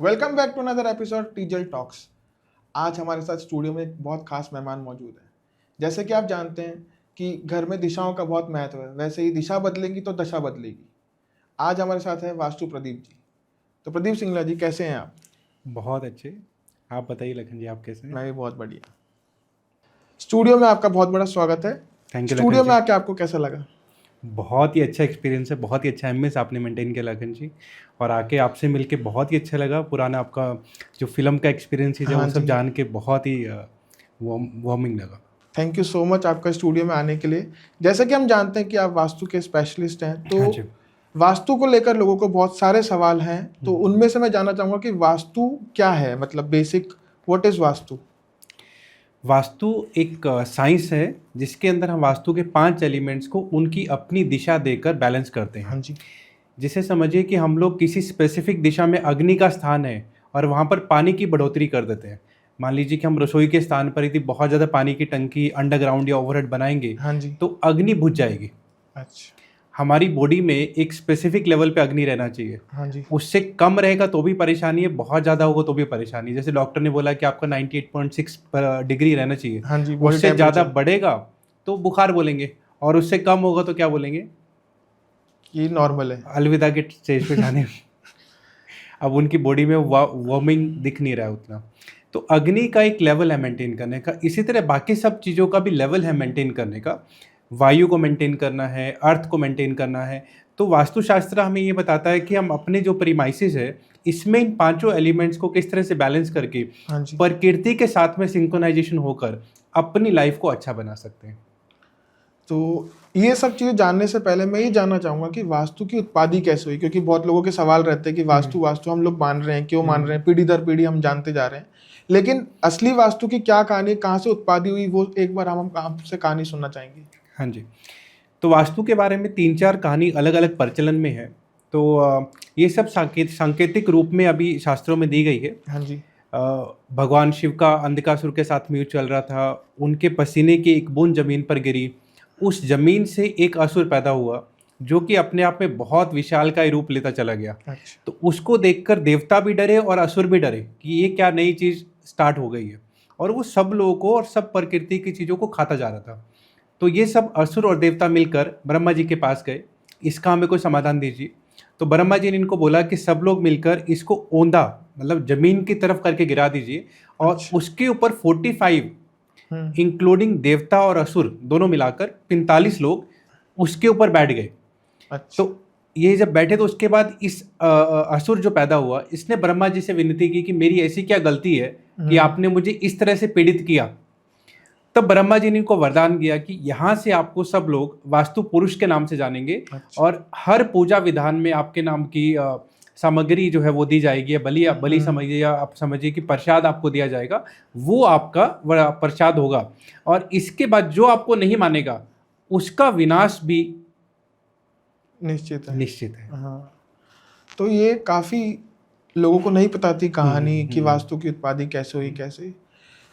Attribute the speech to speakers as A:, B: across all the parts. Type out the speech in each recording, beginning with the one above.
A: Welcome back to another episode Tejal talks. आज हमारे साथ स्टूडियो में एक बहुत खास मेहमान मौजूद है। जैसे कि आप जानते हैं कि घर में दिशाओं का बहुत महत्व है, वैसे ही दिशा बदलेगी तो दशा बदलेगी। आज हमारे साथ है वास्तु प्रदीप जी। तो प्रदीप सिंगला जी, कैसे हैं आप?
B: बहुत अच्छे। आप बताइए लखन जी, आप कैसे हैं?
A: मैं भी बहुत बढ़िया। स्टूडियो में आपका बहुत बड़ा स्वागत है।
B: थैंक यू लखन
A: स्टूडियो में
B: जी।
A: आके आपको कैसा लगा?
B: बहुत ही अच्छा एक्सपीरियंस है, बहुत ही अच्छा एमएस आपने मेंटेन किया लखन जी। और आके आपसे मिलके बहुत ही अच्छा लगा। पुराना आपका जो फिल्म का एक्सपीरियंस है
A: हाँ
B: वो सब
A: जी,
B: जान के बहुत ही वार्मिंग लगा।
A: थैंक यू सो मच आपका स्टूडियो में आने के लिए। जैसे कि हम जानते हैं कि आप वास्तु के स्पेशलिस्ट हैं,
B: हाँ
A: तो
B: जी।
A: वास्तु को लेकर लोगों को बहुत सारे सवाल हैं। तो
B: हम्म।
A: उनमें से मैं जानना चाहूँगा कि वास्तु क्या है, मतलब basic what is vastu?
B: Vastu एक साइंस है जिसके अंदर हम वास्तु के 5 एलिमेंट्स को उनकी अपनी दिशा देकर बैलेंस करते हैं।
A: हाँ जी।
B: जिसे समझिए कि हम लोग किसी स्पेसिफिक दिशा में अग्नि का स्थान है और वहाँ पर पानी की बढ़ोतरी कर देते हैं। मान लीजिए कि हम रसोई के स्थान पर यदि बहुत ज़्यादा पानी की टंकी अंडरग्राउंड या ओवरहेड बनाएंगे
A: हाँ जी।
B: तो अग्नि बुझ जाएगी।
A: अच्छा।
B: हमारी बॉडी में एक स्पेसिफिक लेवल पे अग्नि रहना चाहिए।
A: हाँ जी।
B: उससे कम रहेगा तो भी परेशानी है, बहुत ज़्यादा होगा तो भी परेशानी है। जैसे डॉक्टर ने बोला कि आपका 98.6 डिग्री रहना चाहिए।
A: हाँ जी, बॉडी
B: उससे ज़्यादा
A: टेम्परेचर।
B: बढ़ेगा तो बुखार बोलेंगे, और उससे कम होगा तो क्या बोलेंगे?
A: ये नॉर्मल है।
B: अलविदा के स्टेज पे जाने। अब उनकी बॉडी में वार्मिंग दिख नहीं रहा है उतना। तो अग्नि का एक लेवल है मेंटेन करने का, इसी तरह बाकी सब चीज़ों का भी लेवल है मेंटेन करने का। वायु को मेंटेन करना है, अर्थ को मेंटेन करना है। तो वास्तुशास्त्र हमें ये बताता है कि हम अपने जो प्रीमाइसिस है इसमें इन पांचों एलिमेंट्स को किस तरह से बैलेंस करके
A: हाँ जी।
B: प्रकृति के साथ में सिंक्रोनाइजेशन होकर अपनी लाइफ को अच्छा बना सकते हैं।
A: तो ये सब चीज़ें जानने से पहले मैं ये जानना चाहूँगा कि वास्तु की उत्पत्ति कैसे हुई, क्योंकि बहुत लोगों के सवाल रहते हैं कि वास्तु वास्तु हम लोग मान रहे हैं, क्यों मान रहे हैं, पीढ़ी दर पीढ़ी हम जानते जा रहे हैं। लेकिन असली वास्तु की क्या कहानी, कहाँ से उत्पत्ति हुई, वो एक बार हम आपसे कहानी सुनना चाहेंगे।
B: हाँ जी। तो वास्तु के बारे में 3-4 कहानी अलग अलग प्रचलन में है। तो ये सब सांकेतिक रूप में अभी शास्त्रों में दी गई है।
A: हाँ जी।
B: अ, भगवान शिव का अंधकासुर के साथ में युद्ध चल रहा था। उनके पसीने की एक बूंद जमीन पर गिरी। उस जमीन से एक असुर पैदा हुआ जो कि अपने आप में बहुत विशालकाय रूप लेता चला गया।
A: अच्छा।
B: तो उसको देखकर देवता भी डरे और असुर भी डरे कि ये क्या नई चीज़ स्टार्ट हो गई है। और वो सब लोगों को और सब प्रकृति की चीज़ों को खाता जा रहा था। तो ये सब असुर और देवता मिलकर ब्रह्मा जी के पास गए, इसका हमें कोई समाधान दीजिए। तो ब्रह्मा जी ने इनको बोला कि सब लोग मिलकर इसको ओंधा, मतलब जमीन की तरफ करके गिरा दीजिए, और
A: अच्छा।
B: उसके ऊपर 45
A: हम्म।
B: इंक्लूडिंग देवता और असुर दोनों मिलाकर 45 लोग उसके ऊपर बैठ गए।
A: अच्छा।
B: तो ये जब बैठे तो उसके बाद इस असुर जो पैदा हुआ इसने ब्रह्मा जी से विनती की कि मेरी ऐसी क्या गलती है कि
A: हम्म।
B: आपने मुझे इस तरह से पीड़ित किया। तब ब्रह्मा जी ने इनको वरदान दिया कि यहाँ से आपको सब लोग वास्तु पुरुष के नाम से जानेंगे,
A: अच्छा।
B: और हर पूजा विधान में आपके नाम की सामग्री जो है वो दी जाएगी, या बलि बलि समझिए, या आप समझिए कि प्रसाद आपको दिया जाएगा। वो आपका प्रसाद होगा, और इसके बाद जो आपको नहीं मानेगा उसका विनाश भी
A: निश्चित है।
B: निश्चित है।
A: हाँ। तो ये काफ़ी लोगों को नहीं पता थी कहानी कि
B: हम्म।
A: वास्तु की उत्पत्ति कैसे हुई, कैसे।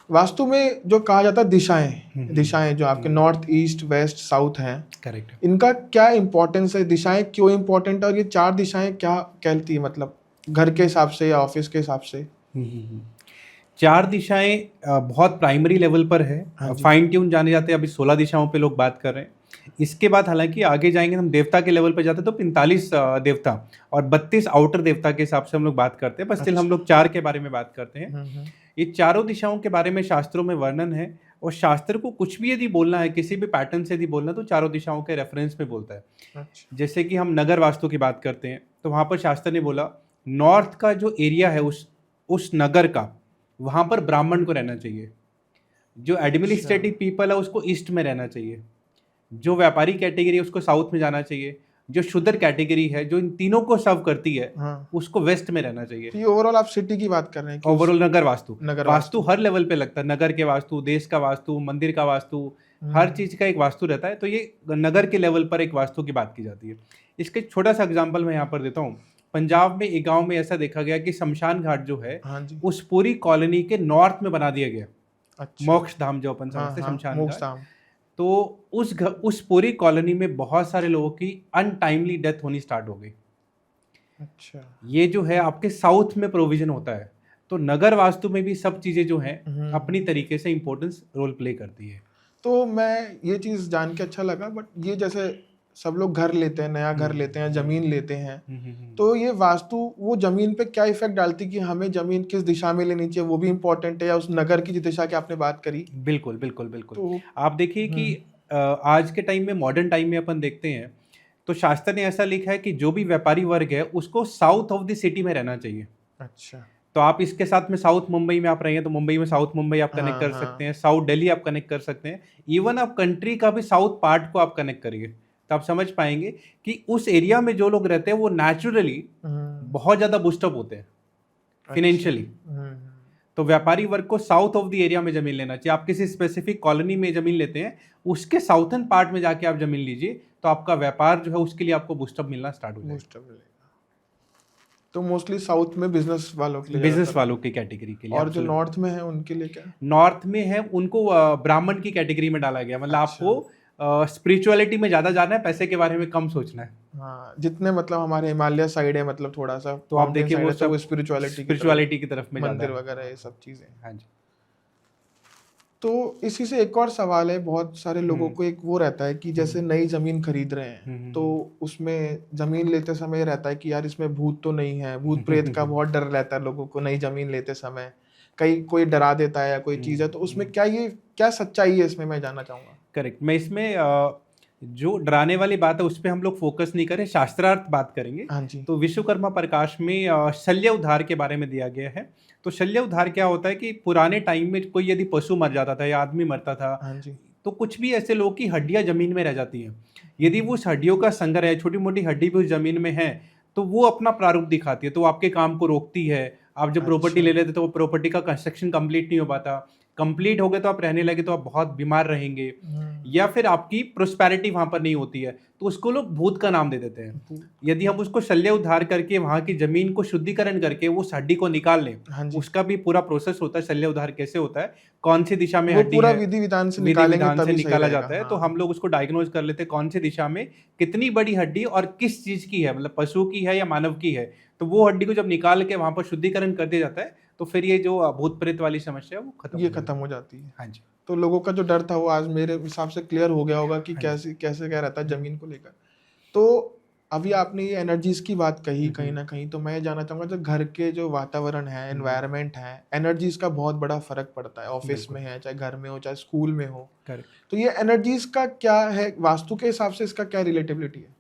A: वास्तु में जो कहा जाता है दिशाएं, दिशाएं जो आपके नॉर्थ ईस्ट वेस्ट साउथ हैं,
B: करेक्ट।
A: इनका क्या इम्पोर्टेंस है, दिशाएं क्यों इम्पोर्टेंट है, और ये चार दिशाएं क्या कहती है, मतलब घर के हिसाब से या ऑफिस के हिसाब से?
B: चार दिशाएं बहुत प्राइमरी लेवल पर है।
A: हाँ जी।
B: फाइन ट्यून जाने जाते हैं, अभी 16 दिशाओं पे लोग बात कर रहे हैं। इसके बाद हालांकि आगे जाएंगे हम देवता के लेवल पे जाते हैं तो 45 देवता और 32 आउटर देवता के हिसाब से हम लोग बात करते हैं, बस स्टिल हम
A: अच्छा।
B: लोग चार के बारे में बात करते हैं।
A: हम्म।
B: ये चारों दिशाओं के बारे में शास्त्रों में वर्णन है, और शास्त्र को कुछ भी यदि बोलना है, किसी भी पैटर्न से यदि बोलना है, तो चारों दिशाओं के रेफरेंस में बोलता है।
A: अच्छा।
B: जैसे कि हम नगर वास्तु की बात करते हैं तो वहाँ पर शास्त्र ने बोला नॉर्थ का जो एरिया है उस नगर का, वहाँ पर ब्राह्मण को रहना चाहिए। जो
A: अच्छा।
B: एडमिनिस्ट्रेटिव पीपल है उसको ईस्ट में रहना चाहिए। जो व्यापारी कैटेगरी है उसको साउथ में जाना चाहिए। जो शूद्र कैटेगरी है जो इन तीनों को सर्व करती है
A: हाँ।
B: उसको वेस्ट में रहना चाहिए।
A: तो ये ओवरऑल आप सिटी की बात कर रहे हैं कि उस
B: ओवरऑल नगर वास्तु,
A: नगर
B: वास्तु
A: वास्तु।
B: हर लेवल पे लगता है। नगर के वास्तु, देश का वास्तु, मंदिर का वास्तु, हर चीज का एक वास्तु रहता है। तो ये नगर के लेवल पर एक वास्तु की बात की जाती है। इसके छोटा सा एग्जांपल मैं यहाँ पर देता हूँ। पंजाब में एक गांव में ऐसा देखा गया कि शमशान घाट जो है
A: हाँ जी।
B: उस पूरी कॉलोनी के नॉर्थ में बना दिया गया।
A: अच्छा।
B: मोक्ष धाम जो अपन
A: हाँ
B: समझते हैं,
A: हाँ,
B: शमशान घाट।
A: मोक्षधाम।
B: तो उस पूरी कॉलोनी में बहुत सारे लोगों की अनटाइमली डेथ होनी स्टार्ट हो गई।
A: अच्छा।
B: ये जो है आपके साउथ में प्रोविजन होता है। तो नगर वास्तु में भी सब चीज़ें जो हैं अपनी तरीके से इम्पोर्टेंस रोल प्ले करती है।
A: तो मैं ये चीज़ जान के अच्छा लगा, बट ये जैसे सब लोग घर लेते हैं, नया घर लेते हैं, ज़मीन लेते हैं, तो ये वास्तु वो ज़मीन पे क्या इफ़ेक्ट डालती है कि हमें ज़मीन किस दिशा में लेनी चाहिए, वो भी इम्पोर्टेंट है, या उस नगर की जिस दिशा की आपने बात करी?
B: बिल्कुल, बिल्कुल, बिल्कुल।
A: तो
B: आप देखिए कि आज के टाइम में मॉडर्न टाइम में अपन देखते हैं, तो शास्त्र ने ऐसा लिखा है कि जो भी व्यापारी वर्ग है, उसको साउथ ऑफ द सिटी में रहना चाहिए।
A: अच्छा।
B: तो आप इसके साथ में साउथ मुंबई में आप रहेंगे, तो मुंबई में साउथ मुंबई आप कनेक्ट
A: हाँ,
B: कर सकते
A: हाँ।
B: हैं, साउथ दिल्ली आप कनेक्ट कर सकते हैं। इवन आप कंट्री का भी साउथ पार्ट को आप कनेक्ट करिए, तो आप समझ पाएँगे कि उस एरिया में जो लोग रहते हैं, वो नेचुरली
A: हुँ।
B: बहुत ज़्यादा बूस्ट अप होते हैं,
A: अच्छा।
B: फाइनेंशियली। तो व्यापारी वर्ग को साउथ ऑफ द एरिया में ज़मीन लेना चाहिए। आप किसी स्पेसिफिक कॉलोनी में ज़मीन लेते हैं, उसके साउथर्न पार्ट में जाके आप ज़मीन लीजिए, तो आपका व्यापार जो है उसके लिए आपको बूस्टअप मिलना स्टार्ट हो जाएगा।
A: बूस्टर मिलेगा। तो मोस्टली साउथ में बिज़नेस वालों के लिए
B: बिज़नेस
A: ज़्यादातर,
B: वालों की कैटेगरी के लिए
A: और जो
B: एब्सोल्यूटली।
A: नॉर्थ में है उनके लिए क्या?
B: नॉर्थ में है उनको ब्राह्मण की कैटेगरी में डाला गया, मतलब
A: अच्छा।
B: आपको स्पिरिचुअलिटी में ज़्यादा जाना है, पैसे के बारे में कम सोचना है।
A: हाँ, जितने मतलब हमारे हिमालय साइड है, मतलब थोड़ा-सा
B: तो आप
A: माउंटेन
B: देखिए
A: साइड
B: वो
A: है, तो वो
B: सब
A: स्पिरिचुअलिटी
B: की तरफ में ज़्यादा
A: मंदिर
B: है।
A: वगैरह ये सब चीज़ें।
B: हाँ जी।
A: तो इसी से एक और सवाल है, बहुत सारे लोगों
B: हुँ,
A: को एक वो रहता है कि जैसे नई ज़मीन खरीद रहे हैं,
B: हुँ, हुँ,
A: तो
B: हुँ।
A: उसमें ज़मीन लेते समय ये रहता है कि यार इसमें भूत तो नहीं है, भूत-प्रेत का बहुत डर रहता है लोगों को नई ज़मीन लेते समय। कहीं कोई डरा देता है या कोई चीज़ है, तो उसमें क्या सच्चाई है इसमें, मैं जानना चाहूँगा?
B: करेक्ट। मैं इसमें जो डराने वाली बात है उस पे हम लोग फोकस नहीं करें, शास्त्रार्थ बात करेंगे।
A: हाँ जी।
B: तो विश्वकर्मा प्रकाश में शल्य उद्धार के बारे में दिया गया है। तो शल्य उद्धार क्या होता है कि पुराने टाइम में कोई यदि पशु मर जाता था या आदमी मरता था,
A: हाँ जी।
B: तो कुछ भी ऐसे लोग की हड्डियाँ ज़मीन में रह जाती हैं। यदि वो उस हड्डियों का संग्रह है, छोटी-मोटी हड्डी भी उस ज़मीन में है, तो वो अपना प्रारूप दिखाती है, तो वो आपके काम को रोकती है। आप जब प्रॉपर्टी
A: अच्छा।
B: ले लेते, तो वो प्रॉपर्टी का कंस्ट्रक्शन कंप्लीट नहीं हो पाता। कंप्लीट हो गया तो आप रहने लगे तो आप बहुत बीमार रहेंगे,
A: हुँ।
B: या फिर आपकी प्रोस्पेरिटी वहाँ पर नहीं होती है, तो उसको लोग भूत का नाम दे देते हैं।
A: भूत।
B: यदि हम उसको शल्य उद्धार करके वहाँ की ज़मीन को शुद्धिकरण करके वो उस हड्डी को निकाल लें,
A: हाँ जी।
B: उसका भी पूरा प्रोसेस होता है, शल्य उद्धार कैसे होता है, कौन-सी दिशा में
A: वो
B: हड्डी
A: पूरा
B: है,
A: विधि-विधान से निकालेंगे
B: विधि-विधान से
A: तभी सही
B: निकाला
A: रहेगा।
B: जाता है, तो हम
A: हाँ।
B: लोग उसको डायग्नोज़ कर लेते हैं कौन सी दिशा में कितनी बड़ी हड्डी और किस चीज़ की है, मतलब पशु की है या मानव की है। तो वो हड्डी को जब निकाल के वहाँ पर शुद्धिकरण कर दिया जाता है, तो फिर ये जो भूत-प्रेत वाली समस्या है वो खत्म
A: ये
B: हो जाती
A: खत्म
B: है।
A: हो जाती है।
B: हाँ जी।
A: तो लोगों का जो डर था वो आज मेरे हिसाब से क्लियर हो गया होगा कि
B: हाँ जी।
A: कैसे कैसे क्या रहता है ज़मीन को लेकर। तो अभी आपने ये एनर्जीज़ की बात कही
B: हुँ,
A: कहीं
B: हुँ।
A: न कहीं, तो मैं ये जानना चाहूँगा जो घर के जो वातावरण है,
B: हुँ, हुँ।
A: एनवायरनमेंट है, एनर्जीज़ का बहुत बड़ा फ़र्क पड़ता है। ऑफ़िस
B: बिल्कुल,
A: में है, चाहे घर में हो, चाहे स्कूल में हो।
B: करेक्ट।
A: तो ये एनर्जीज़ का क्या है, वास्तु के हिसाब से इसका क्या रिलेटेबिलिटी है?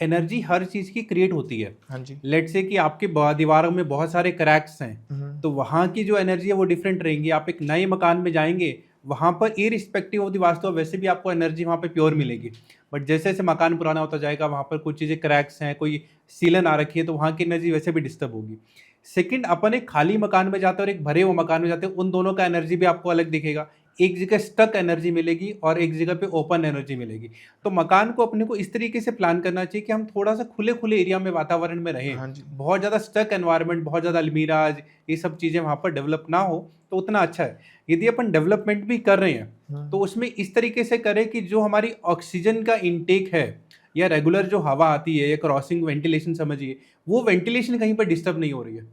B: एनर्जी हर चीज़ की क्रिएट होती है।
A: हाँ जी।
B: लेट्स से कि आपकी दीवारों में बहुत सारे क्रैक्स हैं,
A: हुँ।
B: तो वहाँ की जो एनर्जी है वो डिफरेंट रहेंगी। आप एक नए मकान में जाएँगे, वहाँ पर इर्रिस्पेक्टिव ऑफ द वास्तु वैसे भी आपको एनर्जी वहाँ पे प्योर मिलेगी। बट जैसे-जैसे मकान पुराना होता जाएगा, वहाँ पर कुछ चीज़ें क्रैक्स हैं, कोई सीलन आ रखी है, तो वहाँ की एनर्जी वैसे भी डिस्टर्ब होगी। सेकंड, अपन एक खाली मकान में जाते हैं और एक भरे हुए मकान में जाते हैं, उन दोनों का एनर्जी भी आपको अलग दिखेगा। एक जगह स्टक एनर्जी मिलेगी और एक जगह पे ओपन एनर्जी मिलेगी। तो मकान को अपने को इस तरीके से प्लान करना चाहिए कि हम थोड़ा-सा खुले-खुले एरिया में वातावरण में रहें।
A: हाँ जी।
B: बहुत ज़्यादा स्टक एनवायरनमेंट, बहुत ज़्यादा अलमीराज, ये सब चीज़ें वहाँ पर डेवलप ना हो, तो उतना अच्छा है। यदि अपन डेवलपमेंट भी कर रहे हैं, तो
A: हुँ।
B: उसमें इस तरीके से करें कि जो हमारी ऑक्सीजन का इनटेक है या रेगुलर जो हवा आती है या क्रॉसिंग वेंटिलेशन समझिए, वो वेंटिलेशन कहीं पर डिस्टर्ब नहीं हो रही है।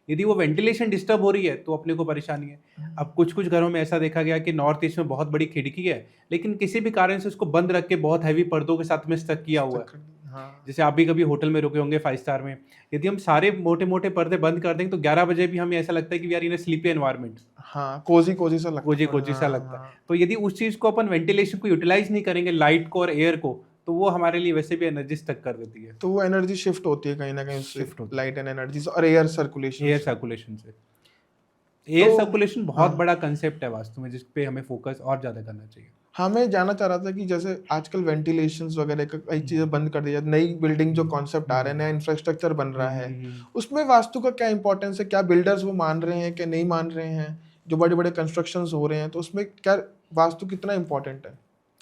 B: यदि वो वेंटिलेशन डिस्टर्ब हो रही है, तो अपने को परेशानी है। अब कुछ-कुछ घरों में ऐसा देखा गया कि नॉर्थ ईस्ट में बहुत बड़ी खिड़की है, लेकिन किसी भी कारण से उसको बंद रख के बहुत हेवी पर्दों के साथ में स्टक किया हुआ है।
A: स्टक कर दी। हाँ।
B: जैसे आप भी कभी होटल में रुके होंगे 5 स्टार में, यदि हम सारे मोटे-मोटे पर्दे बंद कर देंगे, तो 11 बजे भी हमें ऐसा लगता है कि we are in a sleepy environment,
A: हाँ, कोज़ी-कोज़ी सा लगता है थोड़ा।
B: कोजी-कोजी सा
A: हाँ,
B: लगता है।
A: हाँ।
B: तो यदि उस चीज़ को अपन वेंटिलेशन को यूटिलाइज़ नहीं करेंगे, लाइट को और एयर को, तो वो हमारे लिए वैसे भी एनर्जी स्टक कर देती है,
A: तो वो एनर्जी शिफ्ट होती है कहीं न कहीं उससे,
B: शिफ्ट होती
A: लाइट एंड एनर्जी से और एयर सर्कुलेशन
B: है, एयर
A: से।
B: सर्कुलेशन से।
A: तो
B: एयर सर्कुलेशन बहुत
A: हाँ,
B: बड़ा कांसेप्ट है वास्तव में, जिस पे हमें फोकस और ज़्यादा करना चाहिए।
A: हाँ, मैं जानना चाह रहा था कि जैसे आजकल वेंटिलेशंस वगैरह का कई चीज़ें बंद कर दी जाती, नई बिल्डिंग जो कॉन्सेप्ट आ रहा है, नया इंफ्रास्ट्रक्चर बन रहा है,
B: हुँ।
A: उसमें वास्तु का क्या इम्पोर्टेंस है? क्या बिल्डर्स वो मान रहे हैं, क्या नहीं मान रहे हैं? जो बड़े-बड़े कंस्ट्रक्शंस हो रहे हैं, तो उसमें क्या वास्तु कितना इम्पोर्टेंट है?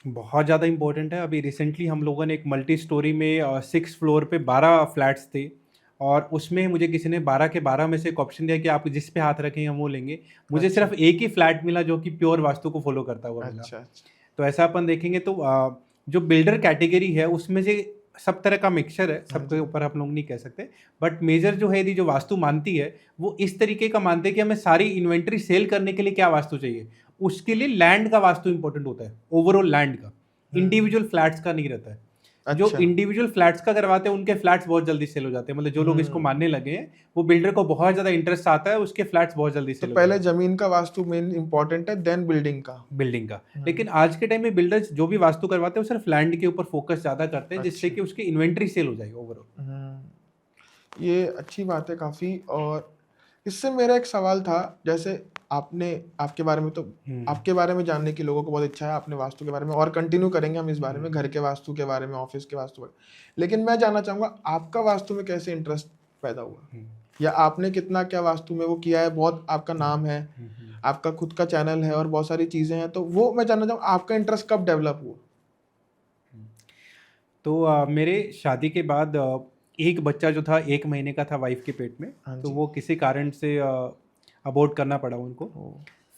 B: बहुत ज़्यादा इम्पोर्टेंट है। अभी रिसेंटली हम लोगों ने एक मल्टी स्टोरी में 6th फ्लोर पे 12 फ्लैट्स थे, और उसमें मुझे किसी ने 12 के 12 में से एक ऑप्शन दिया कि आप जिस पे हाथ रखेंगे हम वो लेंगे। मुझे
A: अच्छा,
B: सिर्फ़ एक ही फ्लैट मिला जो कि प्योर वास्तु को फ़ॉलो करता हुआ मिला।
A: अच्छा, अच्छा।
B: तो ऐसा अपन देखेंगे तो जो बिल्डर कैटेगरी है उसमें से सब तरह का मिक्सचर है, सबके ऊपर हम लोग नहीं कह सकते, बट मेजर जो है यदि जो वास्तु मानती है वो इस तरीके का मानते हैं कि हमें सारी इन्वेंट्री सेल करने के लिए क्या वास्तु चाहिए, उसके लिए लैंड का वास्तु इंपॉर्टेंट होता है, ओवरऑल लैंड का, इंडिविजुअल फ्लैट्स का नहीं रहता है। जो
A: अच्छा।
B: इंडिविजुअल फ्लैट्स का करवाते हैं उनके फ्लैट्स बहुत जल्दी सेल हो जाते हैं, मतलब जो लोग इसको मानने लगे हैं वो बिल्डर को बहुत ज्यादा इंटरेस्ट आता है, उसके फ्लैट्स बहुत जल्दी
A: तो
B: सेल हो
A: पहले
B: जाते हैं
A: जमीन का वास्तु मेन इंपॉर्टेंट है, देन बिल्डिंग का।
B: बिल्डिंग का। लेकिन आज के टाइम में बिल्डर्स जो भी वास्तु करवाते हैं वो सिर्फ लैंड के ऊपर फोकस ज्यादा करते हैं, जिससे
A: अच्छा।
B: कि उसकी इन्वेंट्री सेल हो जाए ओवरऑल।
A: ये अच्छी बात है काफी। और इससे मेरा एक सवाल था, जैसे आपने, आपके बारे में तो, आपके बारे में जानने की लोगों को बहुत इच्छा है, आपने वास्तु के बारे में, और कंटिन्यू करेंगे हम इस बारे में, घर के वास्तु के बारे में, ऑफिस के वास्तु के बारे में। लेकिन मैं जानना चाहूंगा आपका वास्तु में कैसे इंटरेस्ट पैदा हुआ, या आपने कितना क्या वास्तु में वो किया है। बहुत आपका नाम है, आपका खुद का चैनल है और बहुत सारी चीजें हैं, तो वो मैं जानना चाहूँगा आपका इंटरेस्ट कब डेवलप हुआ।
B: तो मेरे शादी के बाद एक बच्चा जो था 1 महीने का था वाइफ के पेट में,
A: हाँ
B: तो
A: जी।
B: वो किसी कारण से अबॉर्ट करना पड़ा उनको।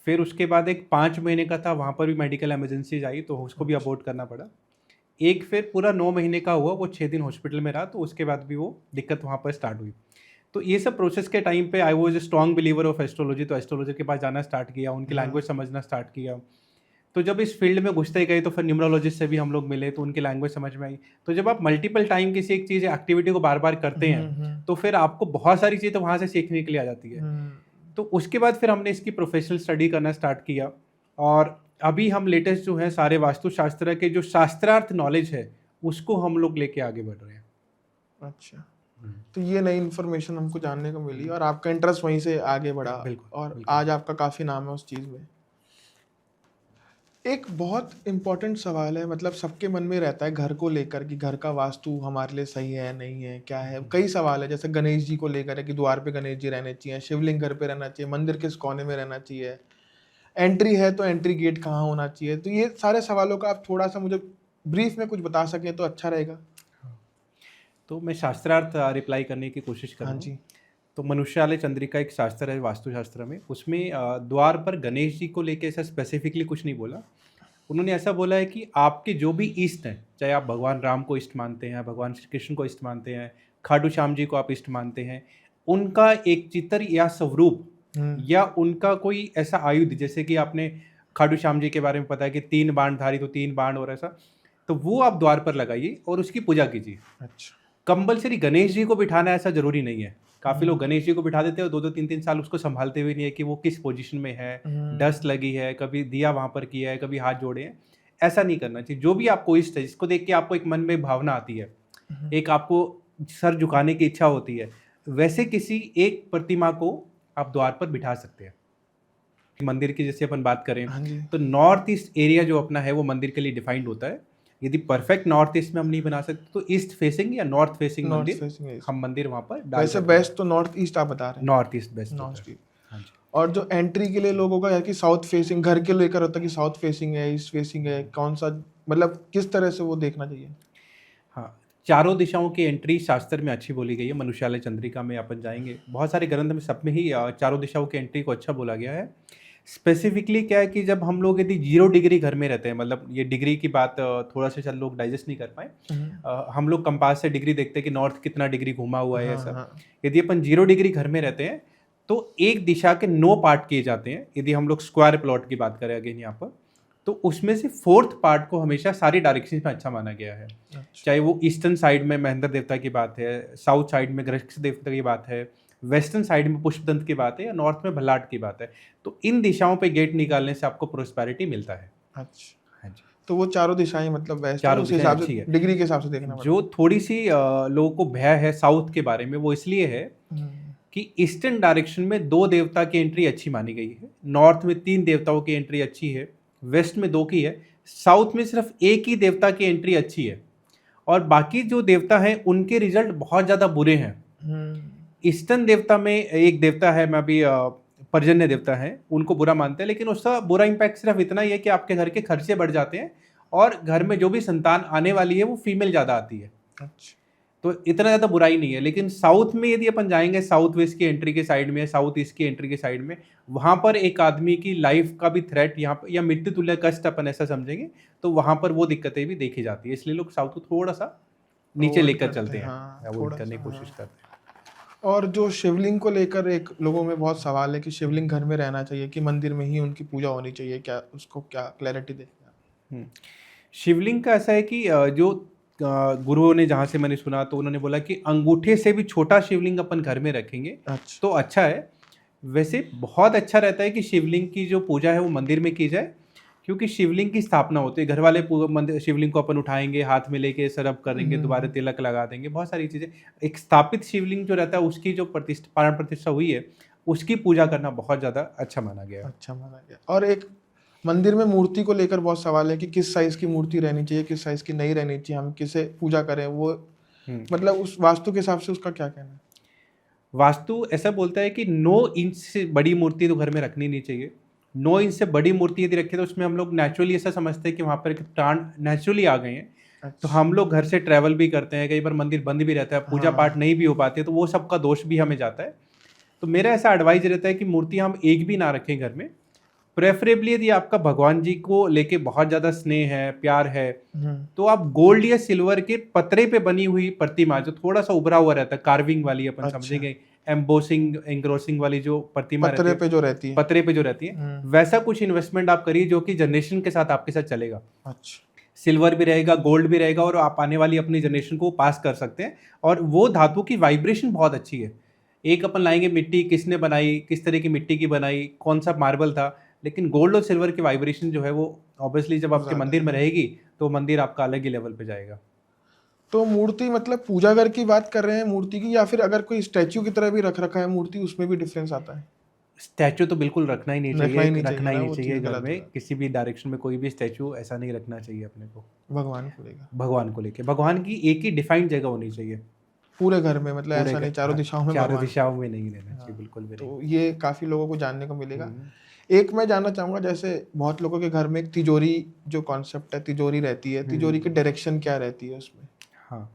B: फिर उसके बाद एक 5 महीने का था, वहाँ पर भी मेडिकल इमरजेंसीज आई तो उसको भी अबॉर्ट करना पड़ा। एक फिर पूरा 9 महीने का हुआ, वो 6 दिन हॉस्पिटल में रहा, तो उसके बाद भी वो दिक्कत वहाँ पर स्टार्ट हुई। तो ये सब प्रोसेस के टाइम पे I was a strong believer of astrology, तो एस्ट्रोलॉजर के पास जाना स्टार्ट किया, उनकी लैंग्वेज समझना स्टार्ट किया। तो जब इस फील्ड में घुसते गए तो फिर न्यूमरोलॉजिस्ट से भी हम लोग मिले, तो उनकी लैंग्वेज समझ में आई। तो जब आप मल्टीपल टाइम किसी एक चीज़ एक्टिविटी को बार बार करते हैं तो फिर आपको बहुत सारी चीज़ें वहाँ से सीखने के लिए आ जाती है। तो उसके बाद फिर हमने इसकी प्रोफेशनल स्टडी करना स्टार्ट किया, और अभी हम लेटेस्ट जो है सारे वास्तुशास्त्र के जो शास्त्रार्थ नॉलेज है उसको हम लोग लेके आगे बढ़ रहे हैं।
A: अच्छा, तो ये नई इन्फॉर्मेशन हमको जानने को मिली और आपका इंटरेस्ट वहीं से आगे बढ़ा, और
B: बिल्कुल।
A: आज आपका काफ़ी नाम है उस चीज़ में। एक बहुत इम्पोर्टेंट सवाल है, मतलब सबके मन में रहता है घर को लेकर कि घर का वास्तु हमारे लिए सही है नहीं है, क्या है। कई सवाल है, जैसे गणेश जी को लेकर है कि द्वार पे गणेश जी रहने चाहिए, शिवलिंग घर पे रहना चाहिए, मंदिर किस कोने में रहना चाहिए, एंट्री है तो एंट्री गेट कहाँ होना चाहिए। तो ये सारे सवालों का आप थोड़ा सा मुझे ब्रीफ में कुछ बता सकें तो अच्छा रहेगा।
B: तो मैं शास्त्रार्थ रिप्लाई करने की कोशिश
A: हाँ
B: करूँगा।
A: जी।
B: तो मनुष्यालय चंद्रिका एक शास्त्र है वास्तुशास्त्र में, उसमें द्वार पर गणेश जी को लेके ऐसा स्पेसिफिकली कुछ नहीं बोला। उन्होंने ऐसा बोला है कि आपके जो भी इष्ट हैं, चाहे आप भगवान राम को इष्ट मानते हैं, भगवान श्री कृष्ण को इष्ट मानते हैं, खाटू श्याम जी को आप इष्ट मानते हैं, उनका एक चित्र या स्वरूप या उनका कोई ऐसा आयुध, जैसे कि आपने खाटू श्याम जी के बारे में पता है कि 3 बाणधारी, तो 3 बाण और ऐसा, तो वो आप द्वार पर लगाइए और उसकी पूजा कीजिए।
A: अच्छा।
B: कंपल्सरी गणेश जी को बिठाना ऐसा जरूरी नहीं है। काफ़ी लोग गणेश जी को बिठा देते हैं और 2-2 3-3 साल उसको संभालते हुए नहीं है कि वो किस पोजीशन में है, डस्ट लगी है, कभी दिया वहाँ पर किया है, कभी हाथ जोड़े हैं। ऐसा नहीं करना चाहिए। जो भी आपको इष्ट है, जिसको देख के आपको एक मन में भावना आती है, एक आपको सर झुकाने की इच्छा होती है, वैसे किसी एक प्रतिमा को आप द्वार पर बिठा सकते हैं। मंदिर की जैसे अपन बात करें,
A: हाँ जी।
B: तो नॉर्थ ईस्ट एरिया जो अपना है वो मंदिर के लिए डिफाइंड होता है। यदि परफेक्ट नॉर्थ ईस्ट में हम नहीं बना सकते तो ईस्ट फेसिंग या नॉर्थ फेसिंग
A: नॉर्थ
B: मंदिर
A: फेसिंग
B: हम मंदिर वहाँ पर डाल
A: वैसे
B: सकते हैं।
A: बेस्ट तो नॉर्थ ईस्ट आप बता रहे हैं।
B: नॉर्थ ईस्ट बेस्ट
A: नॉर्थ
B: होता है।
A: ईस्ट।
B: हाँ जी।
A: और जो एंट्री के लिए लोगों का है कि साउथ फेसिंग, घर के लेकर होता है कि साउथ फेसिंग है, ईस्ट फेसिंग है, कौन सा, मतलब किस तरह से वो देखना चाहिए।
B: हाँ, चारों दिशाओं की एंट्री शास्त्र में अच्छी बोली गई है। मनुष्यालय चंद्रिका में अपन जाएंगे, बहुत सारे ग्रंथ में सब में ही चारों दिशाओं की एंट्री को अच्छा बोला गया है। स्पेसिफिकली क्या है कि जब हम लोग यदि 0 डिग्री घर में रहते हैं, मतलब ये डिग्री की बात थोड़ा सा चल लोग डाइजेस्ट नहीं कर पाए, हम लोग कंपास से डिग्री देखते हैं कि नॉर्थ कितना डिग्री घुमा हुआ है ऐसा। यदि अपन 0 डिग्री घर में रहते हैं तो एक दिशा के 9 पार्ट किए जाते हैं। यदि हम लोग स्क्वायर प्लॉट की बात करें अगेन यहाँ पर, तो उसमें से 4th पार्ट को हमेशा सारी डायरेक्शन में अच्छा माना गया है। चाहे वो ईस्टर्न साइड में महेंद्र देवता की बात है, साउथ साइड में गृहस्थ देवता की बात है, वेस्टर्न साइड में पुष्पदंत की बात है, या नॉर्थ में भल्लाट की बात है, तो इन दिशाओं पे गेट निकालने से आपको प्रोस्पेरिटी मिलता है।
A: अच्छा।
B: हाँ जी।
A: तो वो चारों दिशाएं मतलब वेस्ट है,
B: चारों
A: उस
B: दिशाएं
A: हिसाब
B: अच्छी
A: से
B: है।
A: डिग्री के हिसाब से देखना पड़ेगा।
B: जो थोड़ी सी लोगों को भय है साउथ के बारे में, वो इसलिए है कि ईस्टर्न डायरेक्शन में 2 देवता की एंट्री अच्छी मानी गई है, नॉर्थ में 3 देवताओं की एंट्री अच्छी है, वेस्ट में 2 की है, साउथ में सिर्फ 1 ही देवता की एंट्री अच्छी है, और बाकी जो देवता हैं उनके रिजल्ट बहुत ज़्यादा बुरे हैं। ईस्टर्न देवता में एक देवता है, मैं अभी पर्जन्य देवता है, उनको बुरा मानते हैं, लेकिन उसका बुरा इम्पैक्ट सिर्फ इतना ही है कि आपके घर के खर्चे बढ़ जाते हैं और घर में जो भी संतान आने वाली है वो फीमेल ज़्यादा आती है।
A: अच्छा।
B: तो इतना ज़्यादा बुराई नहीं है। लेकिन साउथ में यदि अपन जाएंगे, साउथ वेस्ट की एंट्री के साइड में, साउथ ईस्ट की एंट्री के साइड में, वहाँ पर एक आदमी की लाइफ का भी थ्रेट यहाँ पर, या मृत्यु तुल्य कष्ट अपन ऐसा समझेंगे, तो वहाँ पर वो दिक्कतें भी देखी जाती है। इसलिए लोग साउथ को थोड़ा सा नीचे
A: avoid
B: लेकर
A: करते
B: चलते
A: हैं,
B: हैं,
A: हाँ,
B: अवॉइड
A: थोड़ा
B: करने की
A: सा,
B: कोशिश
A: हाँ।
B: करते हैं।
A: और जो शिवलिंग को लेकर एक लोगों में बहुत सवाल है कि शिवलिंग घर में रहना चाहिए कि मंदिर में ही उनकी पूजा होनी चाहिए, क्या उसको क्या क्लैरिटी देते हैं
B: हम्म। शिवलिंग का ऐसा है कि जो गुरुओं ने, जहाँ से मैंने सुना, तो उन्होंने बोला कि अंगूठे से भी छोटा शिवलिंग अपन घर में रखेंगे
A: आप? अच्छा।
B: तो अच्छा है। वैसे बहुत अच्छा रहता है कि शिवलिंग की जो पूजा है वो मंदिर में की जाए, क्योंकि शिवलिंग की स्थापना होती है। घर वाले मंदिर शिवलिंग को अपन उठाएंगे, हाथ में लेके सरब करेंगे, दोबारा
A: हम्म,
B: तिलक लगा देंगे, बहुत सारी चीज़ें। एक स्थापित शिवलिंग जो रहता है उसकी जो प्रतिष्ठा, प्राण प्रतिष्ठा हुई है, उसकी पूजा करना बहुत ज़्यादा अच्छा माना गया है।
A: अच्छा माना गया। और एक मंदिर में मूर्ति को लेकर बहुत सवाल है कि किस साइज की मूर्ति रहनी चाहिए, किस साइज की नहीं रहनी चाहिए, हम किसे पूजा करें, वो
B: हम्म।
A: मतलब उस वास्तु के हिसाब से उसका क्या कहना है?
B: वास्तु ऐसा बोलता है कि 9 इंच से बड़ी मूर्ति तो घर में रखनी नहीं चाहिए। 9 इंच से बड़ी मूर्ति यदि रखे तो उसमें हम लोग नेचुरली ऐसा समझते हैं कि वहाँ पर एक प्राण नेचुरली आ गए हैं। तो
A: अच्छा।
B: हम लोग घर से ट्रैवल भी करते हैं, कई बार मंदिर बंद भी रहता है, पूजा पाठ
A: हाँ।
B: नहीं भी हो पाती है, तो वो सबका दोष भी हमें जाता है। तो मेरा ऐसा एडवाइज रहता है कि मूर्ति हम एक भी ना रखें घर में। प्रेफरेबली यदि आपका भगवान जी को लेके बहुत ज़्यादा स्नेह है, प्यार है,
A: हम्म।
B: तो आप गोल्ड या सिल्वर के पतरे पे बनी हुई प्रतिमा, जो थोड़ा सा उभरा हुआ रहता है, कार्विंग वाली अपन
A: अच्छा।
B: समझेंगे, एम्बोसिंग एंग्रोसिंग वाली जो प्रतिमा रहती
A: पतरे
B: है,
A: पे जो रहती है।
B: पतरे पे जो रहती है,
A: हम्म।
B: वैसा कुछ इन्वेस्टमेंट आप करिए जो कि जनरेशन के साथ आपके साथ चलेगा।
A: अच्छा।
B: सिल्वर भी रहेगा, गोल्ड भी रहेगा, और आप आने वाली अपनी जनरेशन को पास कर सकते हैं। और वो धातु की वाइब्रेशन बहुत अच्छी है। एक अपन लाएंगे मिट्टी, किसने बनाई, किस तरह की मिट्टी की बनाई, कौन सा मार्बल था, लेकिन गोल्ड और सिल्वर की वाइब्रेशन जो है वो ऑब्वियसली जब आपके
A: ज्यादा
B: मंदिर
A: है।
B: में रहेगी तो मंदिर आपका अलग ही लेवल पे जाएगा।
A: तो मूर्ति मतलब पूजा घर की बात कर रहे हैं मूर्ति की, या फिर अगर कोई स्टैच्यू की तरह भी रख रखा है मूर्ति, उसमें भी डिफरेंस आता है?
B: स्टैचू तो बिल्कुल रखना ही नहीं
A: रखना
B: चाहिए,
A: ही नहीं
B: रखना
A: चाहिए
B: ही
A: ना,
B: नहीं
A: वो
B: चाहिए
A: चीज़
B: घर
A: गलत हो
B: में,
A: जाती
B: किसी भी डायरेक्शन में कोई भी स्टैचू ऐसा नहीं रखना चाहिए अपने को।
A: है भगवान को लेकर।
B: भगवान को लेके, भगवान की एक ही डिफाइंड जगह होनी चाहिए
A: पूरे घर में, मतलब
B: पूरे
A: ऐसा नहीं चारों
B: हाँ,
A: दिशाओं में
B: चारों
A: भगवान
B: दिशाओं
A: को।
B: में नहीं रहना चाहिए,
A: हाँ।
B: बिल्कुल भी नहीं।
A: तो ये काफी लोगों को जानने को मिलेगा।
B: हम्म,
A: एक मैं जानना चाहूंगा, जैसे बहुत लोगों के घर में एक तिजोरी जो कॉन्सेप्ट है, तिजोरी रहती है, तिजोरी की डायरेक्शन क्या रहती है उसमें?
B: हाँ।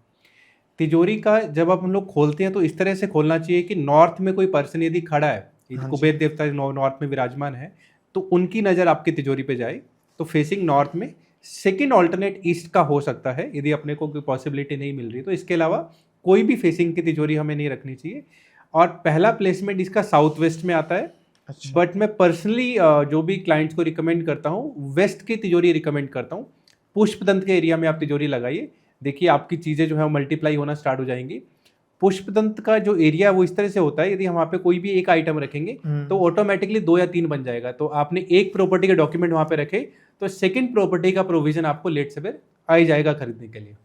B: तिजोरी का जब आप हम लोग खोलते हैं तो इस तरह से खोलना चाहिए कि नॉर्थ में कोई पर्सन यदि खड़ा है, यदि
A: हाँ जी।
B: कुबेर देवता नॉर्थ में विराजमान है, तो उनकी नज़र आपकी तिजोरी पे जाए, तो फेसिंग नॉर्थ में। सेकंड ऑल्टरनेट ईस्ट का हो सकता है यदि अपने को कोई पॉसिबिलिटी नहीं मिल रही, तो इसके अलावा कोई भी फेसिंग की तिजोरी हमें नहीं रखनी चाहिए। और पहला प्लेसमेंट इसका साउथ वेस्ट में आता है।
A: अच्छा।
B: बट मैं पर्सनली जो भी क्लाइंट्स को रिकमेंड करता हूँ, वेस्ट की तिजोरी रिकमेंड करता हूँ। पुष्पदंत के एरिया में आप तिजोरी लगाइए, देखिए आपकी चीज़ें जो है मल्टीप्लाई होना स्टार्ट हो जाएंगी। पुष्पदंत का जो एरिया है वो इस तरह से होता है, यदि हम वहाँ पे कोई भी एक आइटम रखेंगे तो ऑटोमेटिकली 2 या 3 बन जाएगा। तो आपने एक प्रॉपर्टी के डॉक्यूमेंट वहाँ पे रखे तो सेकंड प्रॉपर्टी का प्रोविजन आपको लेट सवेर आ ही जाएगा खरीदने के लिए।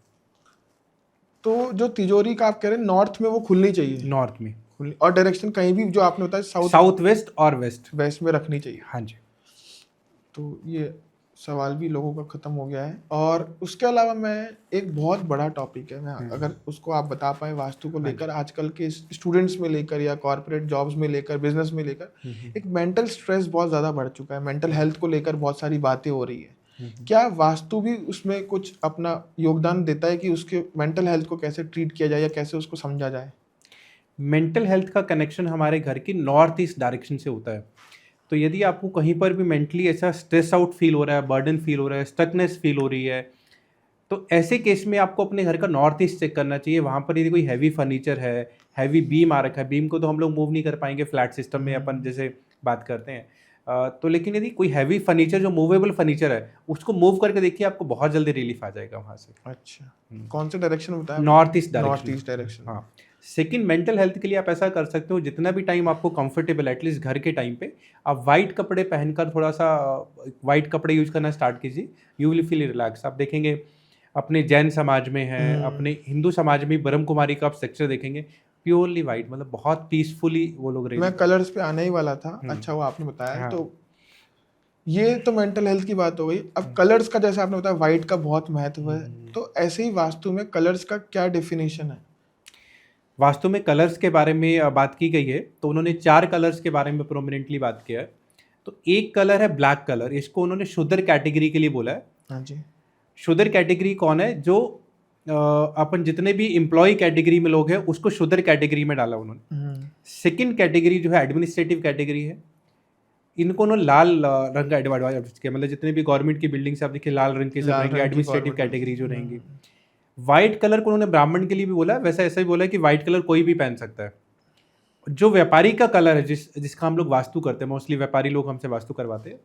A: तो जो तिजोरी का आप कह रहे हैं नॉर्थ में वो खुलनी चाहिए,
B: नॉर्थ में,
A: खुलनी, और डायरेक्शन कहीं भी जो आपने बताया साउथ
B: साउथ वेस्ट और वेस्ट।
A: वेस्ट में रखनी चाहिए।
B: हाँ जी।
A: तो ये सवाल भी लोगों का खत्म हो गया है। और उसके अलावा मैं, एक बहुत बड़ा टॉपिक है, मैं अगर उसको आप बता पाए वास्तु को लेकर, आजकल के स्टूडेंट्स में लेकर या कॉर्पोरेट जॉब्स में लेकर, बिजनेस में लेकर, एक मेंटल स्ट्रेस बहुत ज़्यादा बढ़ चुका है, मेंटल हेल्थ को लेकर बहुत सारी बातें हो रही है। क्या वास्तु भी उसमें कुछ अपना योगदान देता है कि उसके मेंटल हेल्थ को कैसे ट्रीट किया जाए या कैसे उसको समझा जाए?
B: मेंटल हेल्थ का कनेक्शन हमारे घर की नॉर्थ ईस्ट डायरेक्शन से होता है। तो यदि आपको कहीं पर भी मेंटली ऐसा स्ट्रेस आउट फील हो रहा है, बर्डन फील हो रहा है, स्टकनेस फील हो रही है, तो ऐसे केस में आपको अपने घर का नॉर्थ ईस्ट चेक करना चाहिए। वहाँ पर यदि कोई हैवी फर्नीचर है, हैवी बीम आ रखा है, बीम को तो हम लोग मूव नहीं कर पाएंगे फ्लैट सिस्टम में अपन जैसे बात करते हैं, तो लेकिन यदि कोई हैवी फर्नीचर जो मूवेबल फर्नीचर है उसको मूव करके देखिए, आपको बहुत जल्दी रिलीफ आ जाएगा वहाँ से।
A: अच्छा, कौन से डायरेक्शन बताया?
B: North east
A: north
B: direction.
A: East direction.
B: हाँ। सेकंड, मेंटल हेल्थ के लिए आप ऐसा कर सकते हो, जितना भी टाइम आपको कंफर्टेबल, एटलीस्ट घर के टाइम पे आप वाइट कपड़े पहनकर थोड़ा सा वाइट कपड़े यूज करना स्टार्ट कीजिए, यू विल फील रिलैक्स। आप देखेंगे अपने जैन समाज में है, अपने हिंदू समाज में ब्रह्म कुमारी का आप सेक्चर देखेंगे, प्योरली वाइट, मतलब बहुत पीसफुली वो लोग
A: मैं कलर्स पे आने ही वाला था, अच्छा वो आपने बताया।
B: हाँ।
A: तो ये तो मेंटल हेल्थ की बात हो गई। अब कलर्स का, जैसे आपने बताया वाइट का बहुत महत्व है, तो ऐसे ही वास्तु में कलर्स का क्या डेफिनेशन है?
B: वास्तु में कलर्स के बारे में बात की गई है, तो उन्होंने 4 कलर्स के बारे में प्रोमिनेंटली बात किया है। तो एक कलर है ब्लैक कलर, इसको उन्होंने शूद्र कैटेगरी के लिए बोला है।
A: हाँ जी।
B: शूद्र कैटेगरी कौन है? जो अपन जितने भी एम्प्लॉय कैटेगरी में लोग हैं उसको शूद्र कैटेगरी में डाला उन्होंने। सेकंड कैटेगरी जो है एडमिनिस्ट्रेटिव कैटेगरी है, इनको उन्होंने लाल रंग का एडवाइज किया, मतलब जितने भी गवर्नमेंट की बिल्डिंग्स आप देखिए लाल रंग के सब
A: लाल
B: रहेंगे,
A: रंग की
B: एडमिनिस्ट्रेटिव
A: गवर्नमेंट
B: कैटेगरी जो रहेंगी। वाइट कलर को उन्होंने ब्राह्मण के लिए भी बोला है, वैसा ऐसा भी बोला है कि वाइट कलर कोई भी पहन सकता है। जो व्यापारी का कलर है जिसका हम लोग वास्तु करते हैं, मोस्टली व्यापारी लोग हमसे वास्तु करवाते हैं,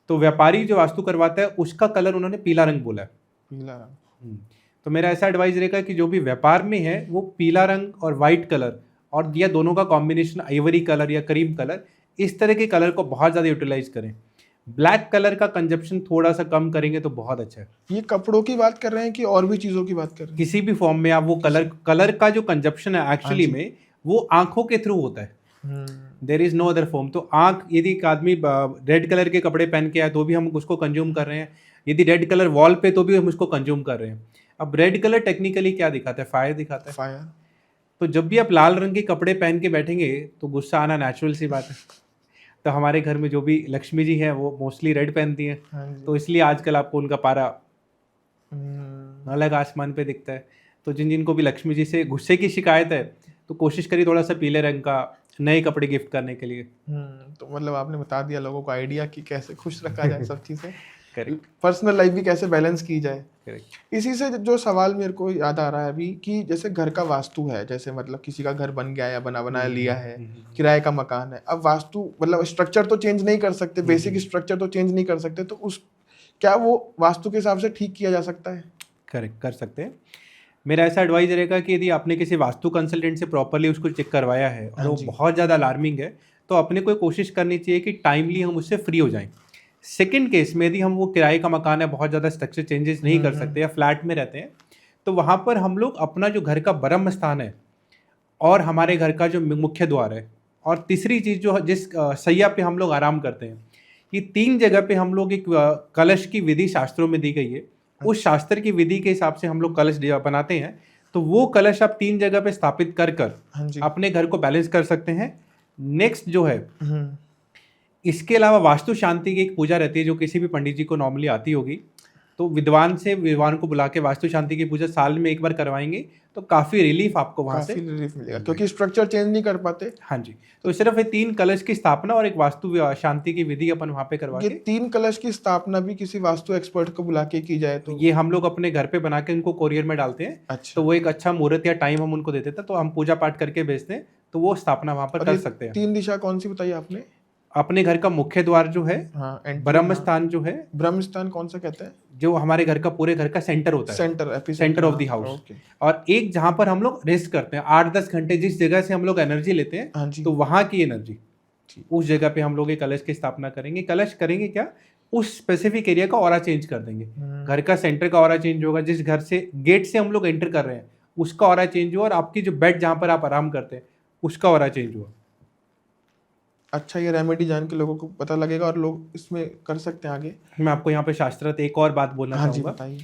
B: तो व्यापारी जो वास्तु करवाता है उसका कलर उन्होंने पीला रंग बोला है।
A: पीला रंग।
B: तो मेरा ऐसा एडवाइस रहेगा कि जो भी व्यापार में है वो पीला रंग और वाइट कलर और या दोनों का कॉम्बिनेशन आइवरी कलर या क्रीम कलर, इस तरह के कलर को बहुत ज़्यादा यूटिलाइज करें। ब्लैक कलर का कंजप्शन थोड़ा सा कम करेंगे तो बहुत अच्छा है।
A: ये कपड़ों की बात कर रहे हैं कि और भी चीजों की बात कर रहे हैं?
B: किसी भी फॉर्म में आप वो कलर का जो कंजप्शन है एक्चुअली में वो आंखों के थ्रू होता है, there is no other form. तो आंख, यदि एक आदमी रेड कलर के कपड़े पहन के आए तो भी हम उसको कंज्यूम कर रहे हैं, यदि रेड कलर वॉल पे तो भी हम उसको कंज्यूम कर रहे हैं। अब रेड कलर टेक्निकली क्या दिखाता है? फायर दिखाता है।
A: फायर।
B: तो जब भी आप लाल रंग के कपड़े पहन के बैठेंगे तो गुस्सा आना नेचुरल सी बात है। तो हमारे घर में जो भी लक्ष्मी जी हैं वो मोस्टली रेड पहनती हैं, तो इसलिए आजकल आपको उनका पारा अलग आसमान पे दिखता है। तो जिनको भी लक्ष्मी जी से गुस्से की शिकायत है तो कोशिश करिए थोड़ा सा पीले रंग का नए कपड़े गिफ्ट करने के लिए।
A: तो मतलब आपने बता दिया लोगों को आइडिया कि कैसे खुश रखा जाए सब चीज़ें,
B: करेक्ट।
A: पर्सनल लाइफ भी कैसे बैलेंस की जाए।
B: करेक्ट।
A: इसी से जो सवाल मेरे को याद आ रहा है अभी कि जैसे घर का वास्तु है, जैसे मतलब किसी का घर बन गया या बना बनाया लिया है, किराए का मकान है, अब वास्तु मतलब स्ट्रक्चर तो चेंज नहीं कर सकते, बेसिक स्ट्रक्चर तो चेंज नहीं कर सकते, तो उस क्या वो वास्तु के हिसाब से ठीक किया जा सकता है?
B: करेक्ट, कर सकते हैं। मेरा ऐसा एडवाइस रहेगा कि यदि आपने किसी वास्तु कंसल्टेंट से प्रॉपरली उसको चेक करवाया है और वो बहुत ज़्यादा अलार्मिंग है तो अपने को कोशिश करनी चाहिए कि टाइमली हम उससे फ्री हो जाएं। सेकंड केस में यदि हम वो किराए का मकान है, बहुत ज़्यादा स्ट्रक्चर चेंजेस नहीं कर सकते या फ्लैट में रहते हैं, तो वहाँ पर हम लोग अपना जो घर का ब्रह्म स्थान है और हमारे घर का जो मुख्य द्वार है और तीसरी चीज़ जो जिस सैया पे हम लोग आराम करते हैं, ये 3 जगह पे हम लोग एक कलश की विधि शास्त्रों में दी गई है। उस शास्त्र की विधि के हिसाब से हम लोग कलश बनाते हैं, तो वो कलश आप 3 जगह पे स्थापित कर अपने घर को बैलेंस कर सकते हैं। नेक्स्ट जो है, इसके अलावा वास्तु शांति की एक पूजा रहती है जो किसी भी पंडित जी को नॉर्मली आती होगी, तो विद्वान को बुला के वास्तु शांति की पूजा साल में एक बार करवाएंगे तो काफ़ी रिलीफ आपको वहाँ से
A: रिलीफ मिलेगा, क्योंकि स्ट्रक्चर चेंज नहीं कर पाते।
B: हाँ जी, तो सिर्फ ये 3 कलश की स्थापना और एक वास्तु शांति की विधि अपन वहाँ पे करवा
A: ये 3 कलश की स्थापना भी किसी वास्तु एक्सपर्ट को बुला के की जाए तो?
B: ये हम लोग अपने घर पे बना के उनको कोरियर में डालते हैं।
A: अच्छा।
B: तो वो एक अच्छा मुहूर्त या टाइम हम उनको देते थे, तो हम पूजा पाठ करके भेजते हैं, तो वो स्थापना वहाँ पर कर सकते हैं।
A: 3 दिशा कौन सी बताई आपने?
B: अपने घर का मुख्य द्वार जो है, ब्रह्म स्थान जो है।
A: ब्रह्म स्थान कौन सा कहते हैं?
B: जो हमारे घर का पूरे घर का सेंटर होता है, सेंटर ऑफ द हाउस। और एक जहाँ पर हम लोग रेस्ट करते हैं 8-10 घंटे, जिस जगह से हम लोग एनर्जी लेते हैं, तो वहाँ की एनर्जी उस जगह पे हम लोग एक कलश की स्थापना करेंगे। कलश करेंगे क्या, उस स्पेसिफिक एरिया का ऑरा चेंज कर देंगे। घर का सेंटर का ऑरा चेंज होगा, जिस घर से गेट से हम लोग एंटर कर रहे हैं उसका ऑरा चेंज हुआ, और आपकी जो बेड जहाँ पर आप आराम करते हैं उसका ऑरा चेंज हुआ।
A: अच्छा, ये रेमेडी जान के लोगों को पता लगेगा और लोग इसमें कर सकते हैं आगे।
B: मैं आपको यहाँ पे शास्त्रत एक और बात बोलना चाहूँगा
A: बताइए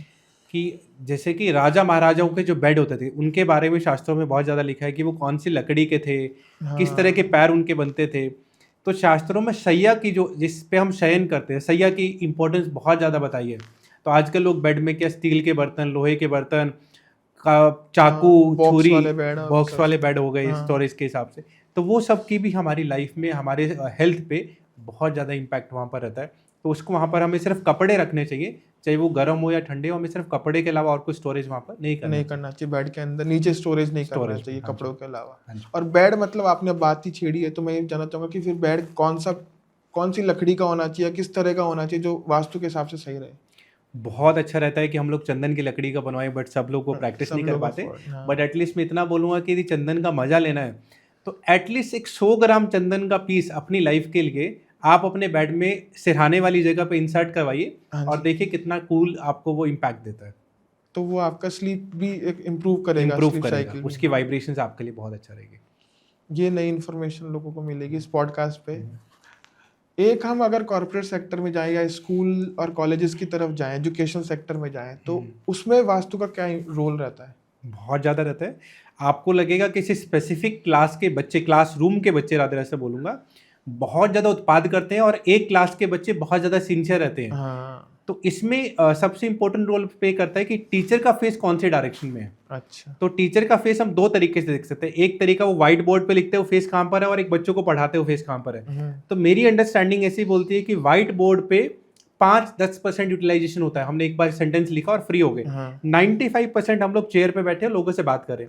B: कि जैसे कि राजा महाराजाओं के जो बेड होते थे उनके बारे में शास्त्रों में बहुत ज़्यादा लिखा है कि वो कौन सी लकड़ी के थे, किस तरह के पैर उनके बनते थे। तो शास्त्रों में सैया की जो जिस पे हम शयन करते हैं, सैया की इंपॉर्टेंस बहुत ज़्यादा बताई है। तो आजकल लोग बेड में क्या स्टील के बर्तन, लोहे के बर्तन, चाकू, छुरी, बॉक्स वाले बेड हो गए स्टोरेज के हिसाब से, तो वो सब की भी हमारी लाइफ में, हमारे हेल्थ पे बहुत ज़्यादा इम्पैक्ट वहाँ पर रहता है। तो उसको वहाँ पर हमें सिर्फ कपड़े रखने चाहिए, चाहे वो गर्म हो या ठंडे हो, हमें सिर्फ कपड़े के अलावा और कुछ स्टोरेज वहाँ पर नहीं करना चाहिए।
A: बेड के अंदर नीचे स्टोरेज नहीं करना चाहिए कपड़ों के अलावा। और बेड मतलब आपने बात ही छेड़ी है, तो मैं ये जानना चाहूँगा कि फिर बेड कौन सी लकड़ी का होना चाहिए, किस तरह का होना चाहिए जो वास्तु के हिसाब से सही रहे?
B: बहुत अच्छा रहता है कि हम लोग चंदन की लकड़ी का बनवाएं, बट सब लोग वो प्रैक्टिस नहीं कर पाते। बट एटलीस्ट मैं इतना बोलूँगा कि यदि चंदन का मजा लेना है तो एटलीस्ट एक 100 ग्राम चंदन का पीस अपनी लाइफ के लिए आप अपने बेड में सिरहाने वाली जगह पे इंसर्ट करवाइए और देखिए कितना कूल आपको वो इम्पैक्ट देता है।
A: तो वो आपका स्लीप भी एक इम्प्रूव करेगा,
B: उसकी वाइब्रेशंस आपके लिए बहुत अच्छा रहेगी।
A: ये नई इन्फॉर्मेशन लोगों को मिलेगी इस पॉडकास्ट पे। एक हम अगर कॉर्पोरेट सेक्टर में जाएं या स्कूल और कॉलेजेस की तरफ जाएं, एजुकेशन सेक्टर में जाएं, तो उसमें वास्तु का क्या रोल रहता है?
B: बहुत ज़्यादा रहता है। आपको लगेगा किसी स्पेसिफिक क्लास के बच्चे, क्लासरूम के बच्चे राधे से बोलूँगा, बहुत ज़्यादा उत्पाद करते हैं और एक क्लास के बच्चे बहुत ज़्यादा सिंसियर रहते हैं। तो इसमें सबसे इंपॉर्टेंट रोल प्ले करता है कि टीचर का फेस कौन से डायरेक्शन में है।
A: अच्छा।
B: तो टीचर का फेस हम 2 तरीके से देख सकते हैं। एक तरीका वो व्हाइट बोर्ड पे लिखते हो फेस कहाँ पर है, और एक बच्चों को पढ़ाते हो फेस कहाँ पर है। तो मेरी अंडरस्टैंडिंग ऐसी बोलती है कि व्हाइट बोर्ड पे 5-10% यूटिलाइजेशन होता है। हमने एक बार सेंटेंस लिखा और फ्री हो गए।
A: हाँ
B: 95% हम लोग चेयर पे बैठे हैं, लोगों से बात करें।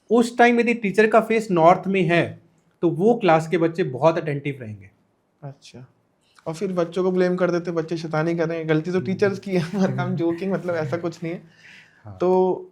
B: उस टाइम यदि टीचर का फेस नॉर्थ में है तो वो क्लास के बच्चे बहुत अटेंटिव रहेंगे।
A: अच्छा, और फिर बच्चों को ब्लेम कर देते, बच्चे शैतानी कर रहे हैं, गलती तो टीचर्स की है, हमारा हम जोकिंग, मतलब ऐसा कुछ नहीं है।
B: हाँ
A: तो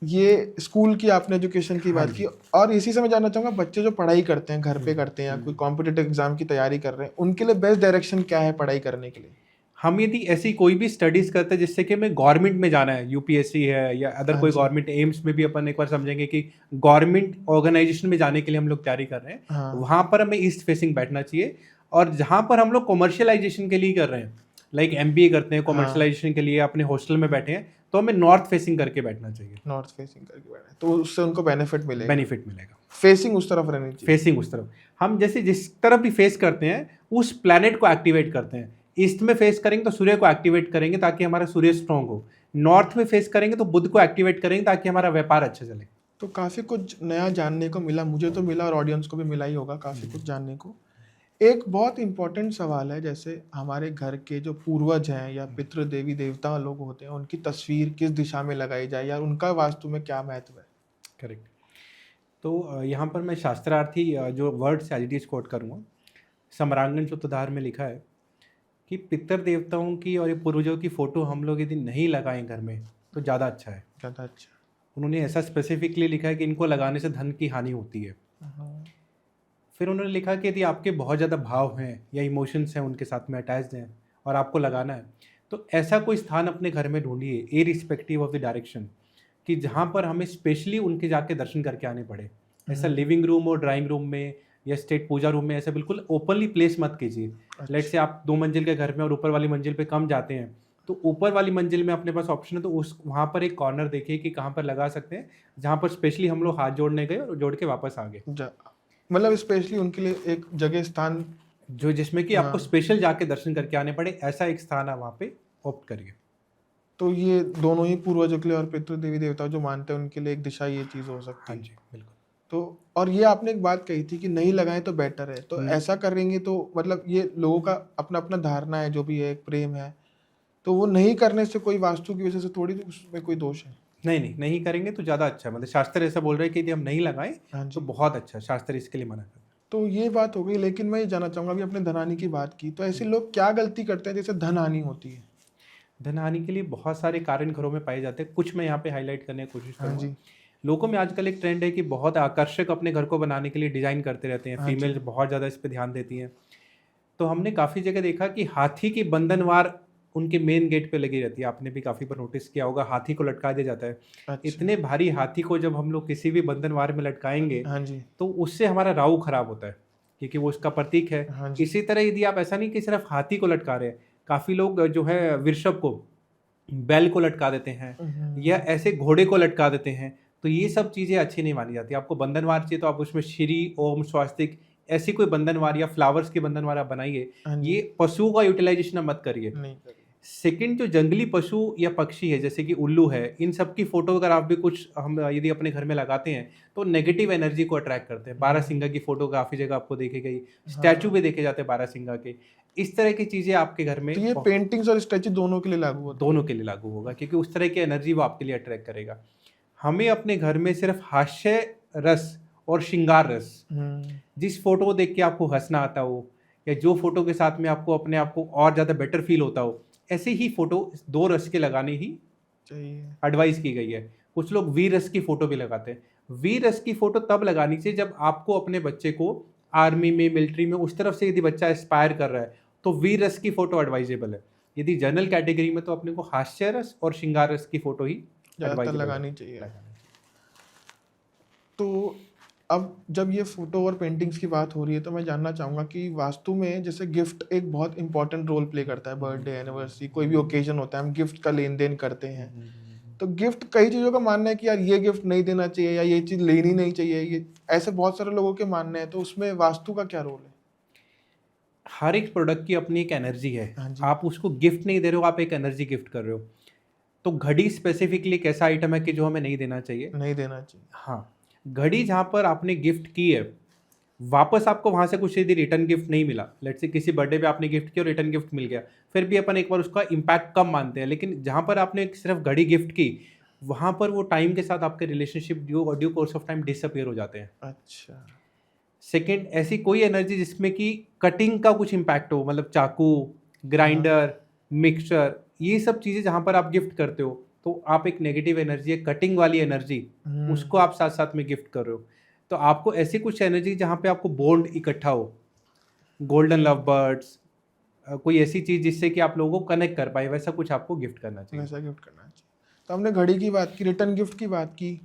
A: ये स्कूल की आपने एजुकेशन की
B: हाँ
A: बात की,
B: जी।
A: और इसी से मैं जानना चाहूंगा, बच्चे जो पढ़ाई करते हैं, घर पे करते हैं या कोई कॉम्पिटिटिव एग्जाम की तैयारी कर रहे हैं, उनके लिए बेस्ट डायरेक्शन क्या है पढ़ाई करने के लिए?
B: हम यदि ऐसी कोई भी स्टडीज करते हैं जिससे कि हमें गवर्नमेंट में जाना है, यूपीएससी है या अदर
A: हाँ
B: कोई
A: जी।
B: गवर्नमेंट एम्स में भी अपन एक बार समझेंगे कि गवर्नमेंट ऑर्गेनाइजेशन में जाने के लिए हम लोग तैयारी कर रहे हैं,
A: हाँ
B: वहाँ पर हमें ईस्ट फेसिंग बैठना चाहिए। और जहाँ पर हम लोग कॉमर्शियलाइजेशन के लिए कर रहे हैं, लाइक एमबीए करते हैं,
A: हाँ,
B: कॉमर्शियलाइजेशन के लिए अपने हॉस्टल में बैठे हैं, तो हमें नॉर्थ फेसिंग करके बैठना चाहिए,
A: नॉर्थ फेसिंग करके बैठे तो उससे उनको बेनिफिट मिलेगा।
B: बेनिफिट मिलेगा।
A: फेसिंग उस तरफ रहनी चाहिए।
B: फेसिंग उस तरफ, हम जैसे जिस तरफ भी फेस करते हैं उस प्लैनेट को एक्टिवेट करते हैं। ईस्ट में फेस करेंगे तो सूर्य को एक्टिवेट करेंगे ताकि हमारा सूर्य स्ट्रांग हो। नॉर्थ में फेस करेंगे तो बुध को एक्टिवेट करेंगे ताकि हमारा व्यापार अच्छा चले।
A: तो काफ़ी कुछ नया जानने को मिला, मुझे तो मिला और ऑडियंस को भी मिला ही होगा काफ़ी कुछ जानने को। एक बहुत इम्पोर्टेंट सवाल है, जैसे हमारे घर के जो पूर्वज हैं या पितृ देवी देवता लोग होते हैं, उनकी तस्वीर किस दिशा में लगाई जाए या उनका वास्तु में क्या महत्व है?
B: करेक्ट। तो यहाँ पर मैं शास्त्रार्थी जो words as it is quote करूँगा। सम्रांगण सूत्रधार में लिखा है कि पितर देवताओं की और ये पूर्वजों की फ़ोटो हम लोग यदि नहीं लगाएं घर में तो ज़्यादा अच्छा है।
A: ज़्यादा अच्छा।
B: उन्होंने ऐसा स्पेसिफिकली लिखा है कि इनको लगाने से धन की हानि होती है।
A: हाँ,
B: फिर उन्होंने लिखा कि यदि आपके बहुत ज़्यादा भाव हैं या इमोशंस हैं उनके साथ में अटैच्ड हैं और आपको लगाना है, तो ऐसा कोई स्थान अपने घर में ढूंढिए, इरिस्पेक्टिव ऑफ द डायरेक्शन, कि जहाँ पर हमें स्पेशली उनके जाके दर्शन करके आने पड़े। ऐसा लिविंग रूम और ड्राइंग रूम में या स्टेट पूजा रूम में ऐसा बिल्कुल ओपनली प्लेस मत कीजिए। लेट से आप 2 मंजिल के घर में और ऊपर वाली मंजिल पे कम जाते हैं, तो ऊपर वाली मंजिल में अपने पास ऑप्शन है तो उस वहाँ पर एक कॉर्नर देखिए कि कहाँ पर लगा सकते हैं, जहाँ पर स्पेशली हम लोग हाथ जोड़ने गए और जोड़ के वापस आ गए।
A: मतलब स्पेशली उनके लिए एक जगह स्थान,
B: जो जिसमें कि आपको
A: हाँ।
B: स्पेशल जाके दर्शन करके आने पड़े, ऐसा एक स्थान आप वहाँ पे ऑप्ट करिए।
A: तो ये दोनों ही पूर्वजों के लिए और पितृ देवी देवता जो मानते हैं उनके लिए एक दिशा ये चीज़ हो सकती
B: हाँ
A: है।
B: जी, बिल्कुल।
A: तो और ये आपने एक बात कही थी कि नहीं लगाएं तो बेटर है, तो
B: नहीं।
A: ऐसा करेंगे तो मतलब ये लोगों का अपना अपना धारणा है, जो भी है एक प्रेम है, तो वो नहीं करने से कोई वास्तु की वजह से थोड़ी उसमें कोई दोष है?
B: नहीं करेंगे तो ज़्यादा अच्छा है। मतलब शास्त्र ऐसा बोल रहे हैं कि यदि हम नहीं लगाएं
A: हाँ
B: तो
A: जी।
B: बहुत अच्छा है, शास्त्र इसके लिए मना करते हैं।
A: तो ये बात हो गई, लेकिन मैं ये जानना चाहूंगा, अभी अपने धन हानि की बात की, तो ऐसे लोग क्या गलती करते हैं जैसे धन हानि होती है?
B: धन हानि के लिए बहुत सारे कारण घरों में पाए जाते हैं, कुछ मैं यहाँ पे हाईलाइट करने की कोशिश
A: हाँ
B: करूँगा।
A: जी।
B: लोगों में आजकल एक ट्रेंड है कि बहुत आकर्षक अपने घर को बनाने के लिए डिज़ाइन करते रहते हैं।
A: हाँ जी।
B: फीमेल बहुत ज़्यादा इस पे ध्यान देती हैं। तो हमने काफ़ी जगह देखा कि हाथी की बंधनवार उनके मेन गेट पे लगी रहती है। आपने भी काफ़ी बार नोटिस किया होगा, हाथी को लटका दिया जाता है।
A: अच्छा।
B: इतने भारी हाथी को जब हम लोग किसी भी बंधनवार में लटकाएंगे
A: हाँ जी।
B: तो उससे हमारा राहु खराब होता है, क्योंकि वो उसका प्रतीक है।
A: हाँ जी।
B: इसी तरह यदि आप ऐसा नहीं कि सिर्फ हाथी को लटका रहे हैं, काफ़ी लोग जो है वृषभ को, बैल को लटका देते हैं या ऐसे घोड़े को लटका देते हैं, तो ये सब चीज़ें अच्छी नहीं मानी जाती। आपको बंधनवार चाहिए तो आप उसमें श्री, ओम, स्वास्तिक ऐसी कोई बंधनवार या फ्लावर्स की बंधनवार आप बनाइए।
A: हाँ जी।
B: ये पशुओं का यूटिलाइजेशन आप मत करिए।
A: नहीं करिए।
B: सेकंड, जो जंगली पशु या पक्षी है जैसे कि उल्लू है, इन सब की फोटो अगर आप भी कुछ हम यदि अपने घर में लगाते हैं तो नेगेटिव एनर्जी को अट्रैक्ट करते हैं। बारहसिंगा की फोटो काफ़ी जगह आपको देखे गई, स्टैचू भी देखे जाते हैं बारहसिंगा के। इस तरह की चीज़ें आपके घर में
A: तो ये पेंटिंग्स और स्टैचू दोनों के लिए लागू होता
B: दोनों के लिए लागू होगा, क्योंकि उस तरह की एनर्जी वो आपके लिए अट्रैक्ट करेगा। हमें अपने घर में सिर्फ हास्य रस और श्रृंगार रस,
A: है?
B: जिस फोटो को देख के आपको हंसना आता हो या जो फोटो के साथ में आपको अपने आप को और ज़्यादा बेटर फील होता हो, ऐसे ही फोटो 2 रस के लगाने ही
A: चाहिए।
B: एडवाइस की गई है। कुछ लोग वी रस की फोटो भी लगाते हैं। वी रस की फोटो तब लगानी चाहिए जब आपको अपने बच्चे को आर्मी में, मिलिट्री में उस तरफ से यदि बच्चा एस्पायर कर रहा है तो वी रस की फोटो एडवाइजेबल है। यदि जनरल कैटेगरी में तो अपने को हास्य रस और श्रृंगार रस की फोटो ही
A: ज़्यादातर
B: एडवाइजेबल
A: लगानी चाहिए। तो अब जब ये फोटो और पेंटिंग्स की बात हो रही है, तो मैं जानना चाहूँगा कि वास्तु में जैसे गिफ्ट एक बहुत इंपॉर्टेंट रोल प्ले करता है। बर्थडे, एनिवर्सरी, कोई भी ओकेजन होता है, हम गिफ्ट का लेन देन करते हैं। तो गिफ्ट, कई चीज़ों का मानना है कि यार ये गिफ्ट नहीं देना चाहिए या ये चीज़ लेनी नहीं चाहिए, ये ऐसे बहुत सारे लोगों के मानने हैं, तो उसमें वास्तु का क्या रोल है?
B: हर एक प्रोडक्ट की अपनी एक एनर्जी है।
A: हाँ जी।
B: आप उसको गिफ्ट नहीं दे रहे हो, आप एक एनर्जी गिफ्ट कर रहे हो। तो घड़ी स्पेसिफिकली एक ऐसा आइटम है कि जो हमें नहीं देना चाहिए।
A: नहीं देना चाहिए।
B: हाँ, घड़ी जहाँ पर आपने गिफ्ट की है वापस आपको वहाँ से कुछ यदि रिटर्न गिफ्ट नहीं मिला, लेट्स से किसी बर्थडे पे आपने गिफ्ट किया और रिटर्न गिफ्ट मिल गया, फिर भी अपन एक बार उसका इम्पैक्ट कम मानते हैं। लेकिन जहाँ पर आपने सिर्फ घड़ी गिफ्ट की, वहाँ पर वो टाइम के साथ आपके relationship due course of time disappear हो जाते हैं।
A: अच्छा।
B: सेकंड, ऐसी कोई एनर्जी जिसमें कि कटिंग का कुछ इम्पैक्ट हो, मतलब चाकू, ग्राइंडर, मिक्सचर, ये सब चीज़ें जहाँ पर आप गिफ्ट करते हो, तो आप एक नेगेटिव एनर्जी है, कटिंग वाली एनर्जी, उसको आप साथ साथ में गिफ्ट कर रहे हो। तो आपको ऐसी कुछ एनर्जी जहाँ पे आपको बॉन्ड इकट्ठा हो, गोल्डन लव बर्ड्स, कोई ऐसी चीज़ जिससे कि आप लोगों को कनेक्ट कर पाए, वैसा कुछ आपको गिफ्ट करना चाहिए।
A: वैसा गिफ्ट करना चाहिए। तो हमने घड़ी की बात की, रिटर्न गिफ्ट की बात की,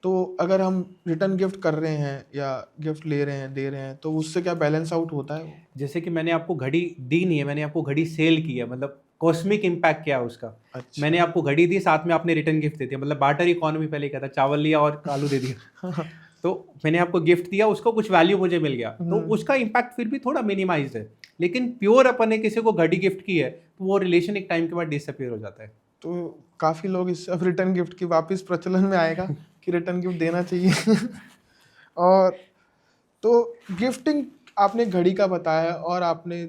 A: तो अगर हम रिटर्न गिफ्ट कर रहे हैं या गिफ्ट ले रहे हैं, दे रहे हैं, तो उससे क्या बैलेंस आउट होता है वो?
B: जैसे कि मैंने आपको घड़ी दी नहीं है, मैंने आपको घड़ी सेल की है, मतलब कॉस्मिक इम्पैक्ट क्या है उसका।
A: अच्छा।
B: मैंने आपको घड़ी दी, साथ में आपने रिटर्न गिफ्ट दे दिया, मतलब बार्टर इकोनॉमी पहले कहता, चावल लिया और आलू दे दिया। तो मैंने आपको गिफ्ट दिया, उसको कुछ वैल्यू मुझे मिल गया, तो उसका इम्पैक्ट फिर भी थोड़ा मिनिमाइज है। लेकिन प्योर अपन ने किसी को घड़ी गिफ्ट की है, तो वो रिलेशन एक टाइम के बाद डिसअपियर हो जाता है।
A: तो काफ़ी लोग इस अब रिटर्न गिफ्ट की वापस प्रचलन में आएगा कि रिटर्न गिफ्ट देना चाहिए। और तो गिफ्टिंग आपने घड़ी का बताया और आपने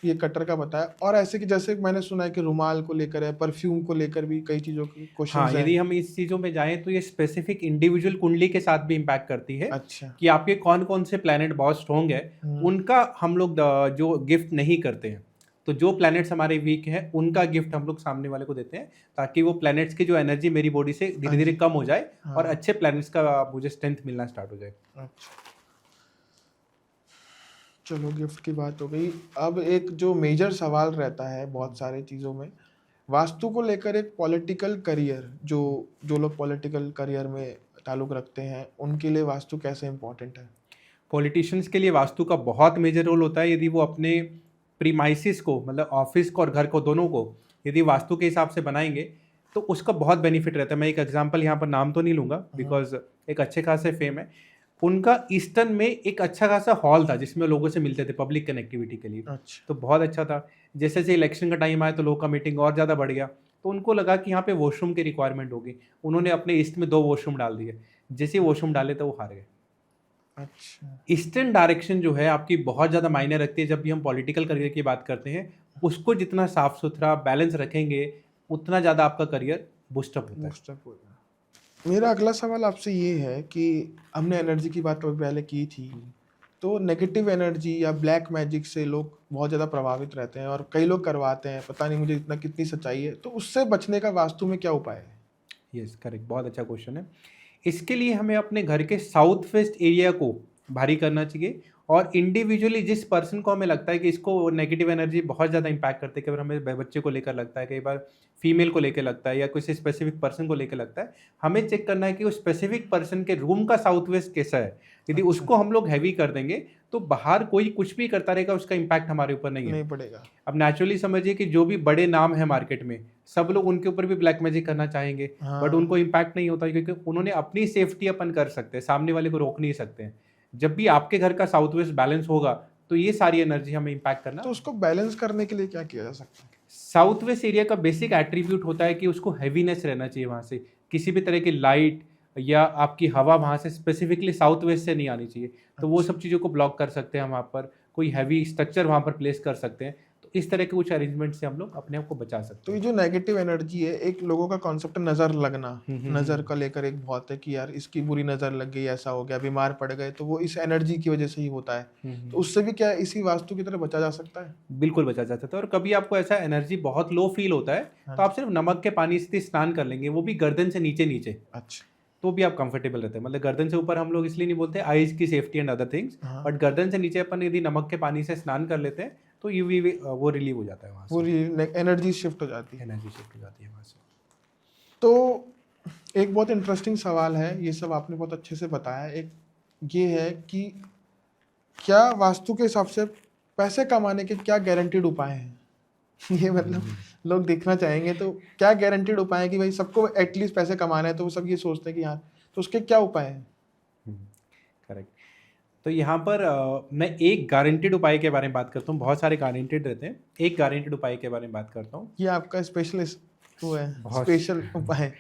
A: ये कटर का बताया, और ऐसे कि जैसे मैंने सुना है कि रुमाल को लेकर है, परफ्यूम को लेकर भी कई चीज़ों के
B: हाँ,
A: क्वेश्चंस
B: यदि
A: हैं।
B: हम इस चीज़ों में जाएँ तो ये स्पेसिफिक इंडिविजुअल कुंडली के साथ भी इम्पैक्ट करती है
A: अच्छा।
B: कि आपके कौन-कौन से प्लैनेट बहुत स्ट्रॉन्ग है, उनका हम लोग जो गिफ्ट नहीं करते हैं। तो जो प्लैनेट्स हमारे वीक हैं, उनका गिफ्ट हम लोग सामने वाले को देते हैं, ताकि वो प्लैनेट्स की जो एनर्जी मेरी बॉडी से धीरे-धीरे कम हो जाए और अच्छे प्लैनेट्स का मुझे स्ट्रेंथ मिलना स्टार्ट हो जाए।
A: अच्छा, चलो गिफ्ट की बात हो गई। अब एक जो मेजर सवाल रहता है बहुत सारे चीज़ों में, वास्तु को लेकर एक पॉलिटिकल करियर, जो जो लोग पॉलिटिकल करियर में ताल्लुक़ रखते हैं, उनके लिए वास्तु कैसे इम्पोर्टेंट है?
B: पॉलिटिशियंस के लिए वास्तु का बहुत मेजर रोल होता है। यदि वो अपने प्रीमाइसिस को, मतलब ऑफिस को और घर को, दोनों को यदि वास्तु के हिसाब से बनाएंगे, तो उसका बहुत बेनिफिट रहता है। मैं एक एग्जांपल यहाँ पर नाम तो नहीं लूँगा, बिकॉज एक अच्छे खासे फेम है। उनका ईस्टर्न में एक अच्छा खासा हॉल था जिसमें लोगों से मिलते थे पब्लिक कनेक्टिविटी के लिए,
A: अच्छा।
B: तो बहुत अच्छा था। जैसे जैसे इलेक्शन का टाइम आया तो लोगों का मीटिंग और ज़्यादा बढ़ गया, तो उनको लगा कि यहाँ पे वॉशरूम की रिक्वायरमेंट होगी। उन्होंने अपने ईस्ट में 2 वॉशरूम डाल दिए। जैसे ही वॉशरूम डाले तो वो हार गए।
A: अच्छा।
B: ईस्टर्न डायरेक्शन जो है आपकी बहुत ज़्यादा मायने रखती है जब भी हम पॉलिटिकल करियर की बात करते हैं। उसको जितना साफ सुथरा बैलेंस रखेंगे, उतना ज़्यादा आपका करियर बूस्टअप होता है।
A: बूस्टअप हो गया। मेरा अगला सवाल आपसे ये है कि हमने एनर्जी की बात तो पहले की थी, तो नेगेटिव एनर्जी या ब्लैक मैजिक से लोग बहुत ज़्यादा प्रभावित रहते हैं और कई लोग करवाते हैं, पता नहीं मुझे इतना कितनी सच्चाई है, तो उससे बचने का वास्तु में क्या उपाय है?
B: यस, करेक्ट, बहुत अच्छा क्वेश्चन है। इसके लिए हमें अपने घर के साउथ वेस्ट एरिया को भारी करना चाहिए, और इंडिविजुअली जिस पर्सन को हमें लगता है कि इसको नेगेटिव एनर्जी बहुत ज़्यादा इंपैक्ट करती है, कई बार हमें बच्चे को लेकर लगता है, कई बार फीमेल को लेकर लगता है, या किसी स्पेसिफिक पर्सन को लेकर लगता है, हमें चेक करना है कि उस स्पेसिफिक पर्सन के रूम का साउथ वेस्ट कैसा है। यदि
A: अच्छा।
B: उसको हम लोग हैवी कर देंगे तो बाहर कोई कुछ भी करता रहेगा, उसका इम्पैक्ट हमारे ऊपर नहीं है।
A: नहीं पड़ेगा।
B: अब नेचुरली समझिए कि जो भी बड़े नाम है मार्केट में, सब लोग उनके ऊपर भी ब्लैक मैजिक करना चाहेंगे, बट उनको इम्पैक्ट नहीं होता, क्योंकि उन्होंने अपनी सेफ्टी अपन कर सकते हैं, सामने वाले को रोक नहीं सकते हैं। जब भी आपके घर का साउथ वेस्ट बैलेंस होगा, तो ये सारी एनर्जी हमें इम्पैक्ट करना।
A: तो उसको बैलेंस करने के लिए क्या किया जा सकता है?
B: साउथ वेस्ट एरिया का बेसिक एट्रीब्यूट होता है कि उसको हैवीनेस रहना चाहिए, वहाँ से किसी भी तरह की लाइट या आपकी हवा वहाँ से स्पेसिफिकली साउथ वेस्ट से नहीं आनी चाहिए। तो वो सब चीज़ों को ब्लॉक कर सकते हैं हम, वहाँ पर कोई हैवी स्ट्रक्चर वहाँ पर प्लेस कर सकते हैं। तो इस तरह के कुछ अरेंजमेंट से हम लोग अपने आप को बचा सकते
A: तो
B: हैं।
A: ये जो नेगेटिव एनर्जी है, एक लोगों का कॉन्सेप्ट नज़र लगना, नज़र का लेकर एक बहुत है कि यार इसकी बुरी नज़र लग गई, ऐसा हो गया, बीमार पड़ गए, तो वो इस एनर्जी की वजह से ही होता है। तो उससे भी क्या इसी वास्तु की तरह बचा जा सकता है?
B: बिल्कुल बचा जा सकता है। और कभी आपको ऐसा एनर्जी बहुत लो फील होता है, तो आप सिर्फ नमक के पानी से स्नान कर लेंगे, वो भी गर्दन से नीचे नीचे,
A: अच्छा।
B: तो भी आप कंफर्टेबल रहते हैं। मतलब गर्दन से ऊपर हम लोग इसलिए नहीं बोलते, आईज की safety and other things, but गर्दन से नीचे अपन यदि नमक के पानी से स्नान कर लेते हैं तो यूवी वो रिलीव हो जाता है, वहाँ
A: वो
B: से
A: एनर्जी शिफ्ट हो जाती है।
B: एनर्जी शिफ्ट हो जाती है वहाँ से।
A: तो एक बहुत इंटरेस्टिंग सवाल है, ये सब आपने बहुत अच्छे से बताया। एक ये है कि क्या वास्तु के हिसाब से पैसे कमाने के क्या गारंटीड उपाय हैं? ये मतलब लोग देखना चाहेंगे, तो क्या गारंटीड उपाय है कि भाई सबको एटलीस्ट पैसे कमाना है, तो वो सब ये सोचते हैं कि हाँ, तो उसके क्या उपाय हैं?
B: करेक्ट। तो यहाँ पर मैं एक गारंटेड उपाय के बारे में बात करता हूँ। बहुत सारे गारंटेड रहते हैं, एक गारंटेड उपाय के बारे में बात करता हूँ।
A: ये आपका स्पेशलिस्ट वो है,
B: बहुत
A: स्पेशल उपाय।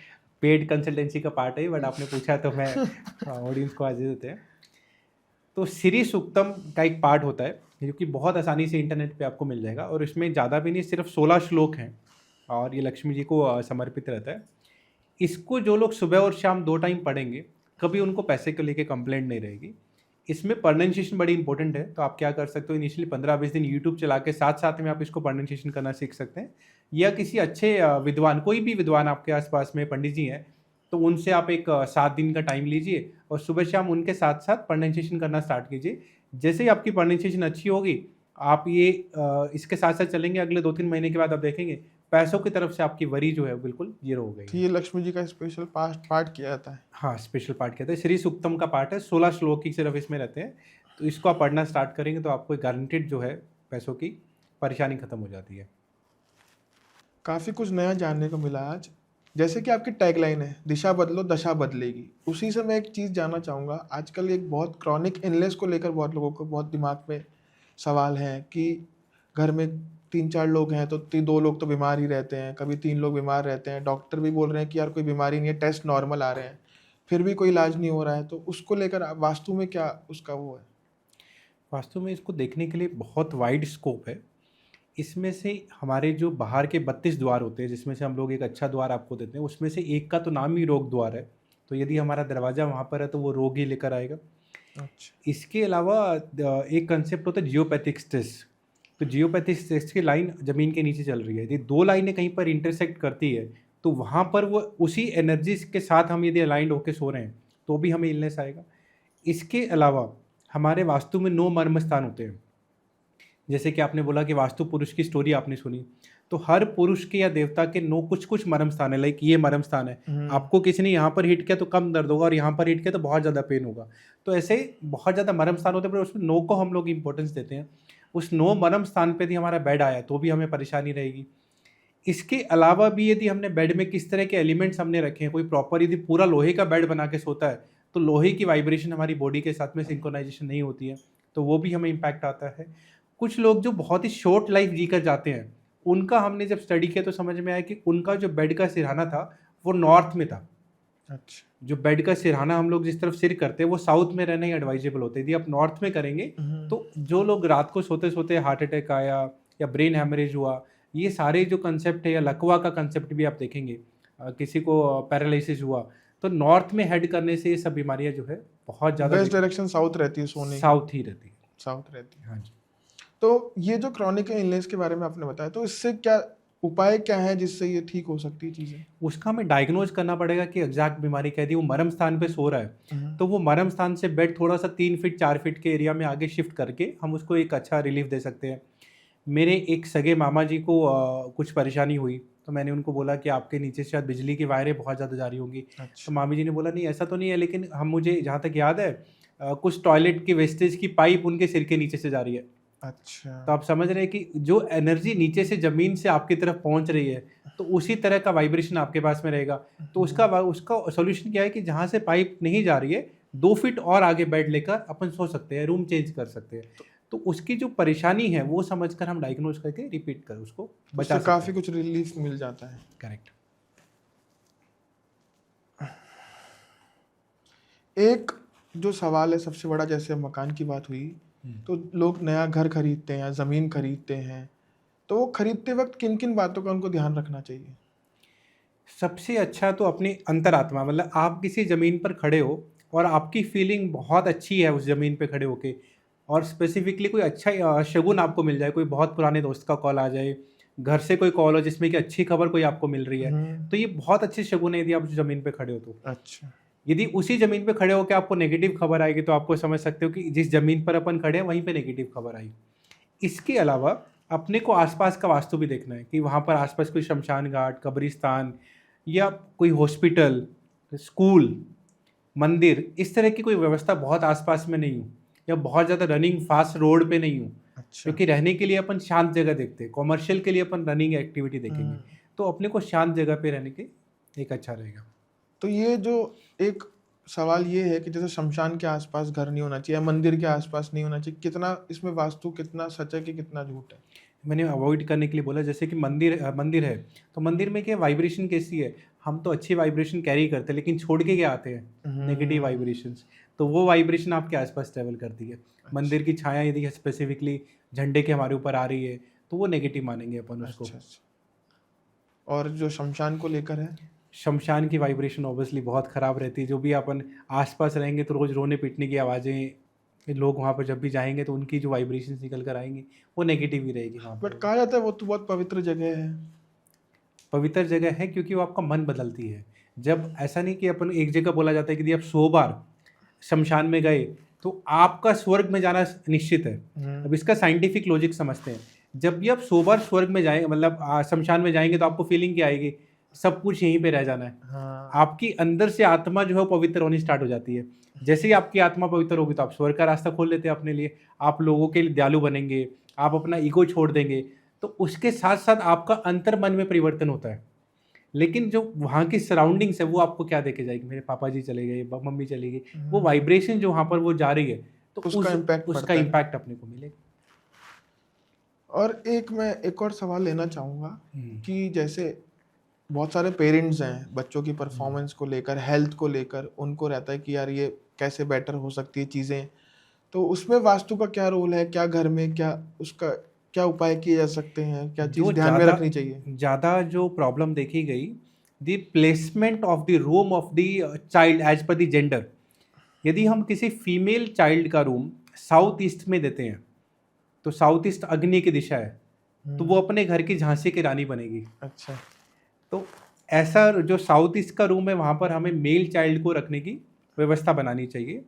B: पेड कंसल्टेंसी का पार्ट है, बट आपने पूछा तो मैं ऑडियंस को आज दे देते हैं। तो श्री सूक्तम का एक पार्ट होता है जो कि बहुत आसानी से इंटरनेट पे आपको मिल जाएगा, और इसमें ज़्यादा भी नहीं, सिर्फ 16 श्लोक हैं और ये लक्ष्मी जी को समर्पित रहता है। इसको जो लोग सुबह और शाम 2 टाइम पढ़ेंगे, कभी उनको पैसे को लेके कंप्लेंट नहीं रहेगी। इसमें प्रोनाउंसिएशन बड़ी इंपॉर्टेंट है, तो आप क्या कर सकते हो, इनिशियली 15-20 दिन यूट्यूब चला के साथ साथ में आप इसको प्रोनाउंसिएशन करना सीख सकते हैं, या किसी अच्छे विद्वान, कोई भी विद्वान आपके आसपास में पंडित जी हैं, तो उनसे आप एक 7 दिन का टाइम लीजिए और सुबह शाम उनके साथ साथ प्रोनाउंसिएशन करना स्टार्ट कीजिए। जैसे ही आपकी प्रोनाउंसिएशन अच्छी होगी, आप ये इसके साथ साथ चलेंगे, अगले 2-3 महीने के बाद आप देखेंगे पैसों की तरफ से आपकी वरी जो है वो बिल्कुल जीरो हो गई
A: तो
B: है।
A: ये लक्ष्मी जी का स्पेशल पाठ किया जाता है।
B: हाँ, स्पेशल पार्ट कहते हैं, श्री सूक्तम का पार्ट है, 16 श्लोक ही सिर्फ इसमें रहते हैं, तो इसको आप पढ़ना स्टार्ट करेंगे तो आपको गारंटेड जो है पैसों की परेशानी खत्म हो जाती है।
A: काफ़ी कुछ नया जानने को मिला आज। जैसे कि आपकी टैगलाइन है, दिशा बदलो दशा बदलेगी। उसी से मैं एक चीज़ जानना चाहूँगा, आजकल एक बहुत क्रॉनिक इलनेस को लेकर बहुत लोगों को बहुत दिमाग में सवाल हैं कि घर में 3-4 लोग हैं तो 2 लोग तो बीमार ही रहते हैं, कभी 3 लोग बीमार रहते हैं, डॉक्टर भी बोल रहे हैं कि यार कोई बीमारी नहीं है, टेस्ट नॉर्मल आ रहे हैं, फिर भी कोई इलाज नहीं हो रहा है। तो उसको लेकर वास्तु में क्या उसका वो है?
B: वास्तव में इसको देखने के लिए बहुत वाइड स्कोप है। इसमें से हमारे जो बाहर के 32 द्वार होते हैं, जिसमें से हम लोग एक अच्छा द्वार आपको देते हैं, उसमें से एक का तो नाम ही रोग द्वार है, तो यदि हमारा दरवाज़ा वहाँ पर है तो वो रोग ही लेकर आएगा।
A: अच्छा।
B: इसके अलावा एक कंसेप्ट होता है जियोपैथिक स्ट्रेस। तो जियोपैथिक स्ट्रेस की लाइन ज़मीन के नीचे चल रही है, यदि 2 लाइनें कहीं पर इंटरसेक्ट करती है तो वहाँ पर वो उसी एनर्जी के साथ हम यदि अलाइंड होकर सो रहे हैं तो भी हमें इलनेस आएगा। इसके अलावा हमारे वास्तु में 9 मर्म स्थान होते हैं। जैसे कि आपने बोला कि वास्तु पुरुष की स्टोरी आपने सुनी, तो हर पुरुष के या देवता के 9 कुछ मर्म स्थान है, लाइक ये मर्म स्थान है। आपको किसी ने यहाँ पर हिट किया तो कम दर्द होगा और यहाँ पर हिट किया तो बहुत ज़्यादा पेन होगा। तो ऐसे बहुत ज़्यादा मर्म स्थान होते हैं, पर उसमें 9 को हम लोग इंपॉर्टेंस देते हैं। उस 9 मर्म स्थान पे यदि हमारा बेड आया तो भी हमें परेशानी रहेगी। इसके अलावा भी यदि हमने बेड में किस तरह के एलिमेंट्स हमने रखे हैं, कोई प्रॉपर यदि पूरा लोहे का बेड बना के सोता है तो लोहे की वाइब्रेशन हमारी बॉडी के साथ में सिंक्रोनाइजेशन नहीं होती है, तो वो भी हमें इम्पैक्ट आता है। कुछ लोग जो बहुत ही शॉर्ट लाइफ जीकर जाते हैं, उनका हमने जब स्टडी किया तो समझ में आया कि उनका जो बेड का सिरहाना था वो नॉर्थ में था।
A: अच्छा।
B: जो बेड का सिरहाना हम लोग जिस तरफ सिर करते हैं वो साउथ में रहना ही एडवाइजेबल होता है। यदि आप नॉर्थ में करेंगे तो जो लोग रात को सोते सोते हार्ट अटैक आया या ब्रेन हैमरेज हुआ, ये सारे जो कंसेप्ट है, या लकवा का कंसेप्ट भी आप देखेंगे, किसी को पैरालिसिस हुआ, तो नॉर्थ में हेड करने से ये सब बीमारियां जो है बहुत ज़्यादा
A: बेस्ट डायरेक्शन साउथ रहती है सोने की।
B: साउथ ही रहती है।
A: साउथ रहती है।
B: हाँ जी।
A: तो ये जो क्रॉनिक इलनेस के बारे में आपने बताया, तो इससे क्या उपाय क्या है जिससे ये ठीक हो सकती है चीज़ें?
B: उसका हमें डायग्नोज करना पड़ेगा कि एग्जैक्ट बीमारी क्या है। यदि वो मर्म स्थान पे सो रहा है तो वो मर्म स्थान से बेड थोड़ा सा 3 फीट 4 फीट के एरिया में आगे शिफ्ट करके हम उसको एक अच्छा रिलीफ दे सकते हैं। मेरे एक सगे मामा जी को कुछ परेशानी हुई, तो मैंने उनको बोला कि आपके नीचे से शायद बिजली की वायरें बहुत ज़्यादा जा रही होंगी। तो
A: अच्छा।
B: मामी जी ने बोला नहीं ऐसा तो नहीं है, लेकिन मुझे जहाँ तक याद है कुछ टॉयलेट की वेस्टेज की पाइप उनके सिर के नीचे से जा रही है।
A: अच्छा।
B: तो आप समझ रहे हैं कि जो एनर्जी नीचे से ज़मीन से आपकी तरफ पहुंच रही है, तो उसी तरह का वाइब्रेशन आपके पास में रहेगा। तो उसका सॉल्यूशन क्या है कि जहाँ से पाइप नहीं जा रही है 2 फीट और आगे बेड लेकर अपन सो सकते हैं, रूम चेंज कर सकते हैं। तो उसकी जो परेशानी है वो समझकर हम डायग्नोज करके रिपीट कर उसको बचा सकते
A: काफ़ी
B: हैं।
A: कुछ रिलीफ मिल जाता है।
B: करेक्ट।
A: एक जो सवाल है सबसे बड़ा, जैसे मकान की बात हुई, तो लोग नया घर खरीदते हैं, ज़मीन खरीदते हैं, तो वो खरीदते वक्त किन किन बातों का उनको ध्यान रखना चाहिए?
B: सबसे अच्छा तो अपनी अंतरात्मा, मतलब आप किसी ज़मीन पर खड़े हो और आपकी फीलिंग बहुत अच्छी है उस ज़मीन पे खड़े होके, और स्पेसिफिकली कोई अच्छा शगुन आपको मिल जाए, कोई बहुत पुराने दोस्त का कॉल आ जाए, घर से कोई कॉल हो जिसमें कि अच्छी खबर कोई आपको मिल रही है, तो ये बहुत अच्छे शगुन है यदि आप उस ज़मीन पे खड़े हो तो।
A: अच्छा।
B: यदि उसी ज़मीन पे खड़े होकर आपको नेगेटिव खबर आएगी तो आपको समझ सकते हो कि जिस ज़मीन पर अपन खड़े हैं वहीं पे नेगेटिव खबर आई। इसके अलावा अपने को आसपास का वास्तु भी देखना है कि वहाँ पर आसपास कोई शमशान घाट, कब्रिस्तान या कोई हॉस्पिटल, स्कूल, मंदिर, इस तरह की कोई व्यवस्था बहुत आसपास में नहीं हो, या बहुत ज़्यादा रनिंग फास्ट रोड पे नहीं हो।
A: अच्छा।
B: क्योंकि रहने के लिए अपन शांत जगह देखते हैं, कॉमर्शियल के लिए अपन रनिंग एक्टिविटी देखेंगे, तो अपने को शांत जगह पे रहने के एक अच्छा रहेगा।
A: तो ये जो एक सवाल ये है कि जैसे शमशान के आसपास घर नहीं होना चाहिए, मंदिर के आसपास नहीं होना चाहिए, कितना इसमें वास्तु कितना सच है कि कितना झूठ है?
B: मैंने अवॉइड करने के लिए बोला, जैसे कि मंदिर है, तो मंदिर में क्या वाइब्रेशन कैसी है, हम तो अच्छी वाइब्रेशन कैरी करते हैं लेकिन छोड़ के क्या आते हैं नेगेटिव वाइब्रेशंस। तो वो वाइब्रेशन आपके आसपास ट्रेवल करती है।
A: अच्छा।
B: मंदिर की छाया यदि स्पेसिफिकली झंडे के हमारे ऊपर आ रही है तो वो नेगेटिव मानेंगे अपन उसको।
A: अच्छा अच्छा। और जो शमशान को लेकर है?
B: शमशान की वाइब्रेशन ऑब्वियसली बहुत ख़राब रहती है। जो भी अपन आसपास रहेंगे तो रोज़ रोने पीटने की आवाज़ें, लोग वहाँ पर जब भी जाएंगे तो उनकी जो वाइब्रेशन निकल कर आएंगी वो नेगेटिव ही रहेगी वहाँ
A: बट
B: पर।
A: कहा जाता है वो तो बहुत पवित्र जगह है।
B: पवित्र जगह है क्योंकि वो आपका मन बदलती है। जब ऐसा नहीं कि अपन एक जगह बोला जाता है कि यदि आप 100 बार शमशान में गए तो आपका स्वर्ग में जाना निश्चित है। अब इसका साइंटिफिक लॉजिक समझते हैं। जब भी आप 100 बार स्वर्ग में जाएं मतलब शमशान में जाएंगे तो आपको फीलिंग क्या आएगी? सब कुछ यहीं पे रह जाना है।
A: हाँ।
B: आपकी अंदर से आत्मा जो है वो पवित्र होनी स्टार्ट हो जाती है। जैसे ही आपकी आत्मा पवित्र होगी तो आप स्वर्ग का रास्ता खोल लेते हैं अपने लिए। आप लोगों के लिए दयालु बनेंगे, आप अपना ईगो छोड़ देंगे, तो उसके साथ साथ आपका अंतर मन में परिवर्तन होता है। लेकिन जो वहाँ की सराउंडिंग्स है वो आपको क्या देके जाएगी? मेरे पापा जी चले गए, मम्मी चली गई, वो वाइब्रेशन जो वहाँ पर वो जा रही है तो
A: उसका इम्पैक्ट
B: उसका
A: पड़ता है।
B: इम्पैक्ट अपने को मिलेगा।
A: और मैं एक और सवाल लेना चाहूँगा
B: हम्म,
A: कि जैसे बहुत सारे पेरेंट्स हैं बच्चों की परफॉर्मेंस को लेकर, हेल्थ को लेकर, उनको रहता है कि यार ये कैसे बेटर हो सकती है चीज़ें, तो उसमें वास्तु का क्या रोल है? क्या घर में क्या उसका क्या उपाय किए जा सकते हैं? क्या
B: जो
A: चीज़ ध्यान में रखनी चाहिए?
B: ज़्यादा जो प्रॉब्लम देखी गई, the placement of the room of the child as per the gender. यदि हम किसी फीमेल चाइल्ड का रूम साउथ ईस्ट में देते हैं तो साउथ ईस्ट अग्नि की दिशा है, तो वो अपने घर की झांसी की रानी बनेगी।
A: अच्छा।
B: तो ऐसा जो साउथ ईस्ट का रूम है वहाँ पर हमें मेल चाइल्ड को रखने की व्यवस्था बनानी चाहिए।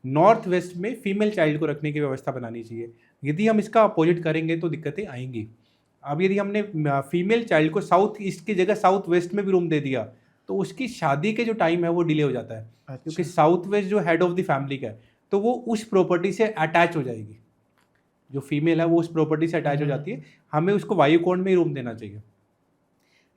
B: नॉर्थ वेस्ट में फीमेल चाइल्ड को रखने की व्यवस्था बनानी चाहिए। यदि हम इसका अपोजिट करेंगे तो दिक्कतें आएंगी। अब यदि हमने फीमेल चाइल्ड को साउथ ईस्ट की जगह साउथ वेस्ट में भी रूम दे दिया तो उसकी शादी के जो टाइम है वो डिले हो जाता है। क्योंकि
A: अच्छा।
B: साउथ वेस्ट जो हेड ऑफ द फैमिली का है तो वो उस प्रॉपर्टी से अटैच हो जाएगी। जो फीमेल है वो उस प्रॉपर्टी से अटैच हो जाती है। हमें उसको वायुकोण में ही रूम देना चाहिए।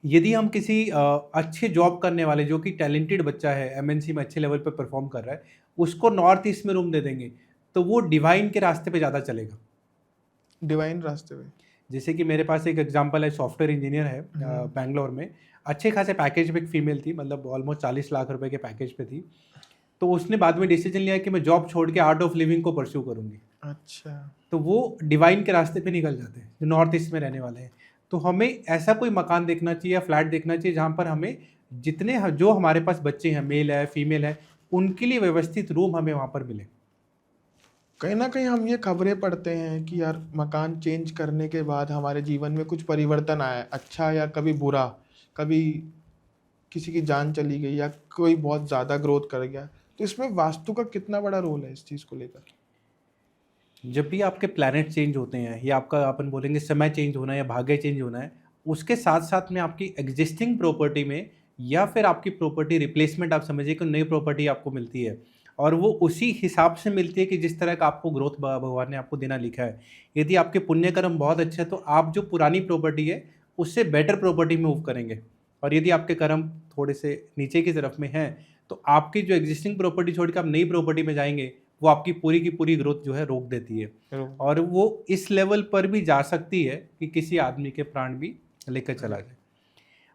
B: यदि हम किसी अच्छे जॉब करने वाले जो कि टैलेंटेड बच्चा है, एमएनसी में अच्छे लेवल पर परफॉर्म कर रहा है, उसको नॉर्थ ईस्ट में रूम दे देंगे तो वो डिवाइन के रास्ते पे ज़्यादा चलेगा।
A: डिवाइन रास्ते में?
B: जैसे कि मेरे पास एक एग्जांपल है, सॉफ्टवेयर इंजीनियर है बैंगलोर में, अच्छे खासे पैकेज पे एक फीमेल थी, मतलब ऑलमोस्ट 40 लाख रुपए के पैकेज पे थी। तो उसने बाद में डिसीजन लिया कि मैं जॉब छोड़ के आर्ट ऑफ लिविंग को परस्यू करूंगी।
A: अच्छा।
B: तो वो डिवाइन के रास्ते पे निकल जाते हैं जो नॉर्थ ईस्ट में रहने वाले हैं। तो हमें ऐसा कोई मकान देखना चाहिए या फ्लैट देखना चाहिए जहाँ पर हमें जो हमारे पास बच्चे हैं, मेल है फीमेल है, उनके लिए व्यवस्थित रूम हमें वहाँ पर मिले।
A: कहीं ना कहीं हम ये खबरें पढ़ते हैं कि यार मकान चेंज करने के बाद हमारे जीवन में कुछ परिवर्तन आया, अच्छा या कभी बुरा, कभी किसी की जान चली गई या कोई बहुत ज़्यादा ग्रोथ कर गया, तो इसमें वास्तु का कितना बड़ा रोल है इस चीज़ को लेकर?
B: जब भी आपके प्लैनेट चेंज होते हैं या आपका अपन बोलेंगे समय चेंज होना है या भाग्य चेंज होना है, उसके साथ साथ में आपकी एग्जिस्टिंग प्रॉपर्टी में या फिर आपकी प्रॉपर्टी रिप्लेसमेंट आप समझिए कि नई प्रॉपर्टी आपको मिलती है और वो उसी हिसाब से मिलती है कि जिस तरह का आपको ग्रोथ भगवान ने आपको देना लिखा है। यदि आपके पुण्य कर्म बहुत अच्छे हैं तो आप जो पुरानी प्रॉपर्टी है उससे बेटर प्रॉपर्टी में मूव करेंगे। और यदि आपके कर्म थोड़े से नीचे की तरफ में हैं तो आपकी जो एग्जिस्टिंग प्रॉपर्टी छोड़ के आप नई प्रॉपर्टी में जाएंगे, वो आपकी पूरी की पूरी ग्रोथ जो है रोक देती है। और वो इस लेवल पर भी जा सकती है कि किसी आदमी के प्राण भी लेकर चला जाए।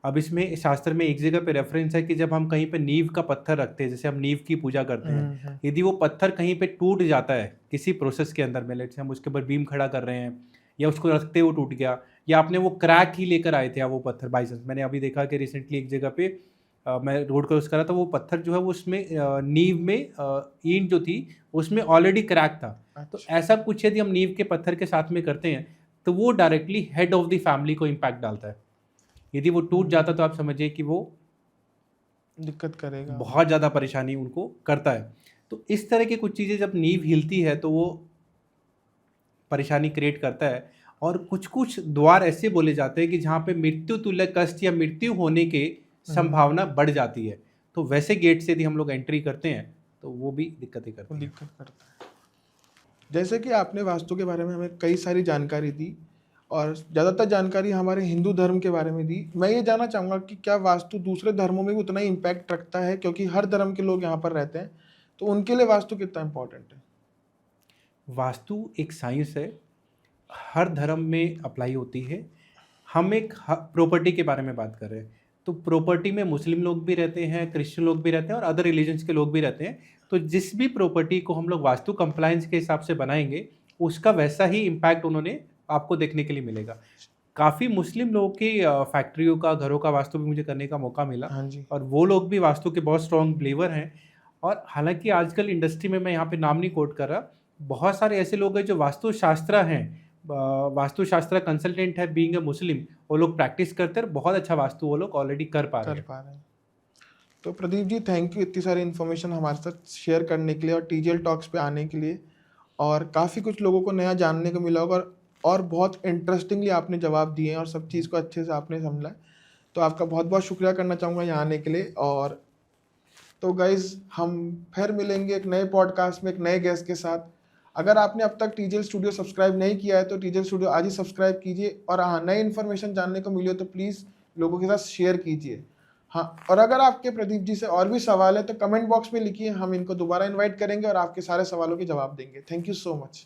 B: अब इसमें शास्त्र में एक जगह पे रेफरेंस है कि जब हम कहीं पे नींव का पत्थर रखते हैं, जैसे हम नींव की पूजा करते हैं, यदि वो पत्थर कहीं पे टूट जाता है किसी प्रोसेस के अंदर में, लेट से हम उसके ऊपर बीम खड़ा कर रहे हैं या उसको रखते हुए टूट गया या आपने वो क्रैक ही लेकर आए थे आप वो पत्थर बाई चांस। मैंने अभी देखा कि रिसेंटली एक जगह पे मैं रोड क्रॉस करा था, वो पत्थर जो है वो उसमें नींव में ईंट जो थी उसमें ऑलरेडी क्रैक था। तो
A: अच्छा।
B: ऐसा कुछ यदि हम नींव के पत्थर के साथ में करते हैं तो वो directly head of the family को इम्पैक्ट डालता है। यदि वो टूट जाता तो आप समझिए कि वो
A: दिक्कत करेगा।
B: बहुत ज़्यादा परेशानी उनको करता है। तो इस तरह की कुछ चीज़ें जब नींव हिलती है तो वो परेशानी क्रिएट करता है। और कुछ कुछ द्वार ऐसे बोले जाते हैं कि जहाँ पे मृत्यु तुल्य कष्ट या मृत्यु होने की संभावना बढ़ जाती है, तो वैसे गेट से यदि हम लोग एंट्री करते हैं तो वो भी दिक्कतें करते हैं।
A: दिक्कत करता है। जैसे कि आपने वास्तु के बारे में हमें कई सारी जानकारी दी और ज़्यादातर जानकारी हमारे हिंदू धर्म के बारे में दी। मैं ये जानना चाहूँगा कि क्या वास्तु दूसरे धर्मों में भी उतना ही इम्पैक्ट रखता है, क्योंकि हर धर्म के लोग यहाँ पर रहते हैं, तो उनके लिए वास्तु कितना इम्पोर्टेंट है?
B: वास्तु एक साइंस है, हर धर्म में अप्लाई होती है। हम एक प्रॉपर्टी के बारे में बात कर रहे हैं, तो प्रॉपर्टी में मुस्लिम लोग भी रहते हैं, क्रिश्चियन लोग भी रहते हैं और अदर रिलीजन्स के लोग भी रहते हैं। तो जिस भी प्रॉपर्टी को हम लोग वास्तु कंप्लायंस के हिसाब से बनाएंगे, उसका वैसा ही इम्पैक्ट उन्होंने आपको देखने के लिए मिलेगा। काफ़ी मुस्लिम लोगों की फैक्ट्रियों का, घरों का वास्तु भी मुझे करने का मौका मिला,
A: हाँ जी।
B: और वो लोग भी वास्तु के बहुत स्ट्रॉन्ग बिलीवर हैं। और हालांकि आजकल इंडस्ट्री में, मैं यहाँ पे नाम नहीं कोट कर रहा, बहुत सारे ऐसे लोग हैं जो वास्तुशास्त्र हैं, वास्तुशास्त्र कंसल्टेंट है, बीइंग अ मुस्लिम, वो लोग प्रैक्टिस करते हैं और बहुत अच्छा वास्तु वो लोग ऑलरेडी कर पा रहे
A: कर
B: हैं।
A: पा रहे हैं। तो प्रदीप जी, थैंक यू इतनी सारी इन्फॉर्मेशन हमारे साथ शेयर करने के लिए और टीजीएल टॉक्स पे आने के लिए। और काफ़ी कुछ लोगों को नया जानने को मिला होगा, और बहुत इंटरेस्टिंगली आपने जवाब दिए हैं और सब चीज़ को अच्छे से आपने समझा है। तो आपका बहुत बहुत शुक्रिया करना चाहूँगा यहाँ आने के लिए। और तो गाइज़, हम फिर मिलेंगे एक नए पॉडकास्ट में एक नए गेस्ट के साथ। अगर आपने अब तक टीजीएल स्टूडियो सब्सक्राइब नहीं किया है तो टीजीएल स्टूडियो आज ही सब्सक्राइब कीजिए। और हाँ, नई इन्फॉर्मेशन जानने को मिली हो तो प्लीज़ लोगों के साथ शेयर कीजिए। हाँ, और अगर आपके प्रदीप जी से और भी सवाल है तो कमेंट बॉक्स में लिखिए, हम इनको दोबारा इनवाइट करेंगे और आपके सारे सवालों के जवाब देंगे। Thank you so much.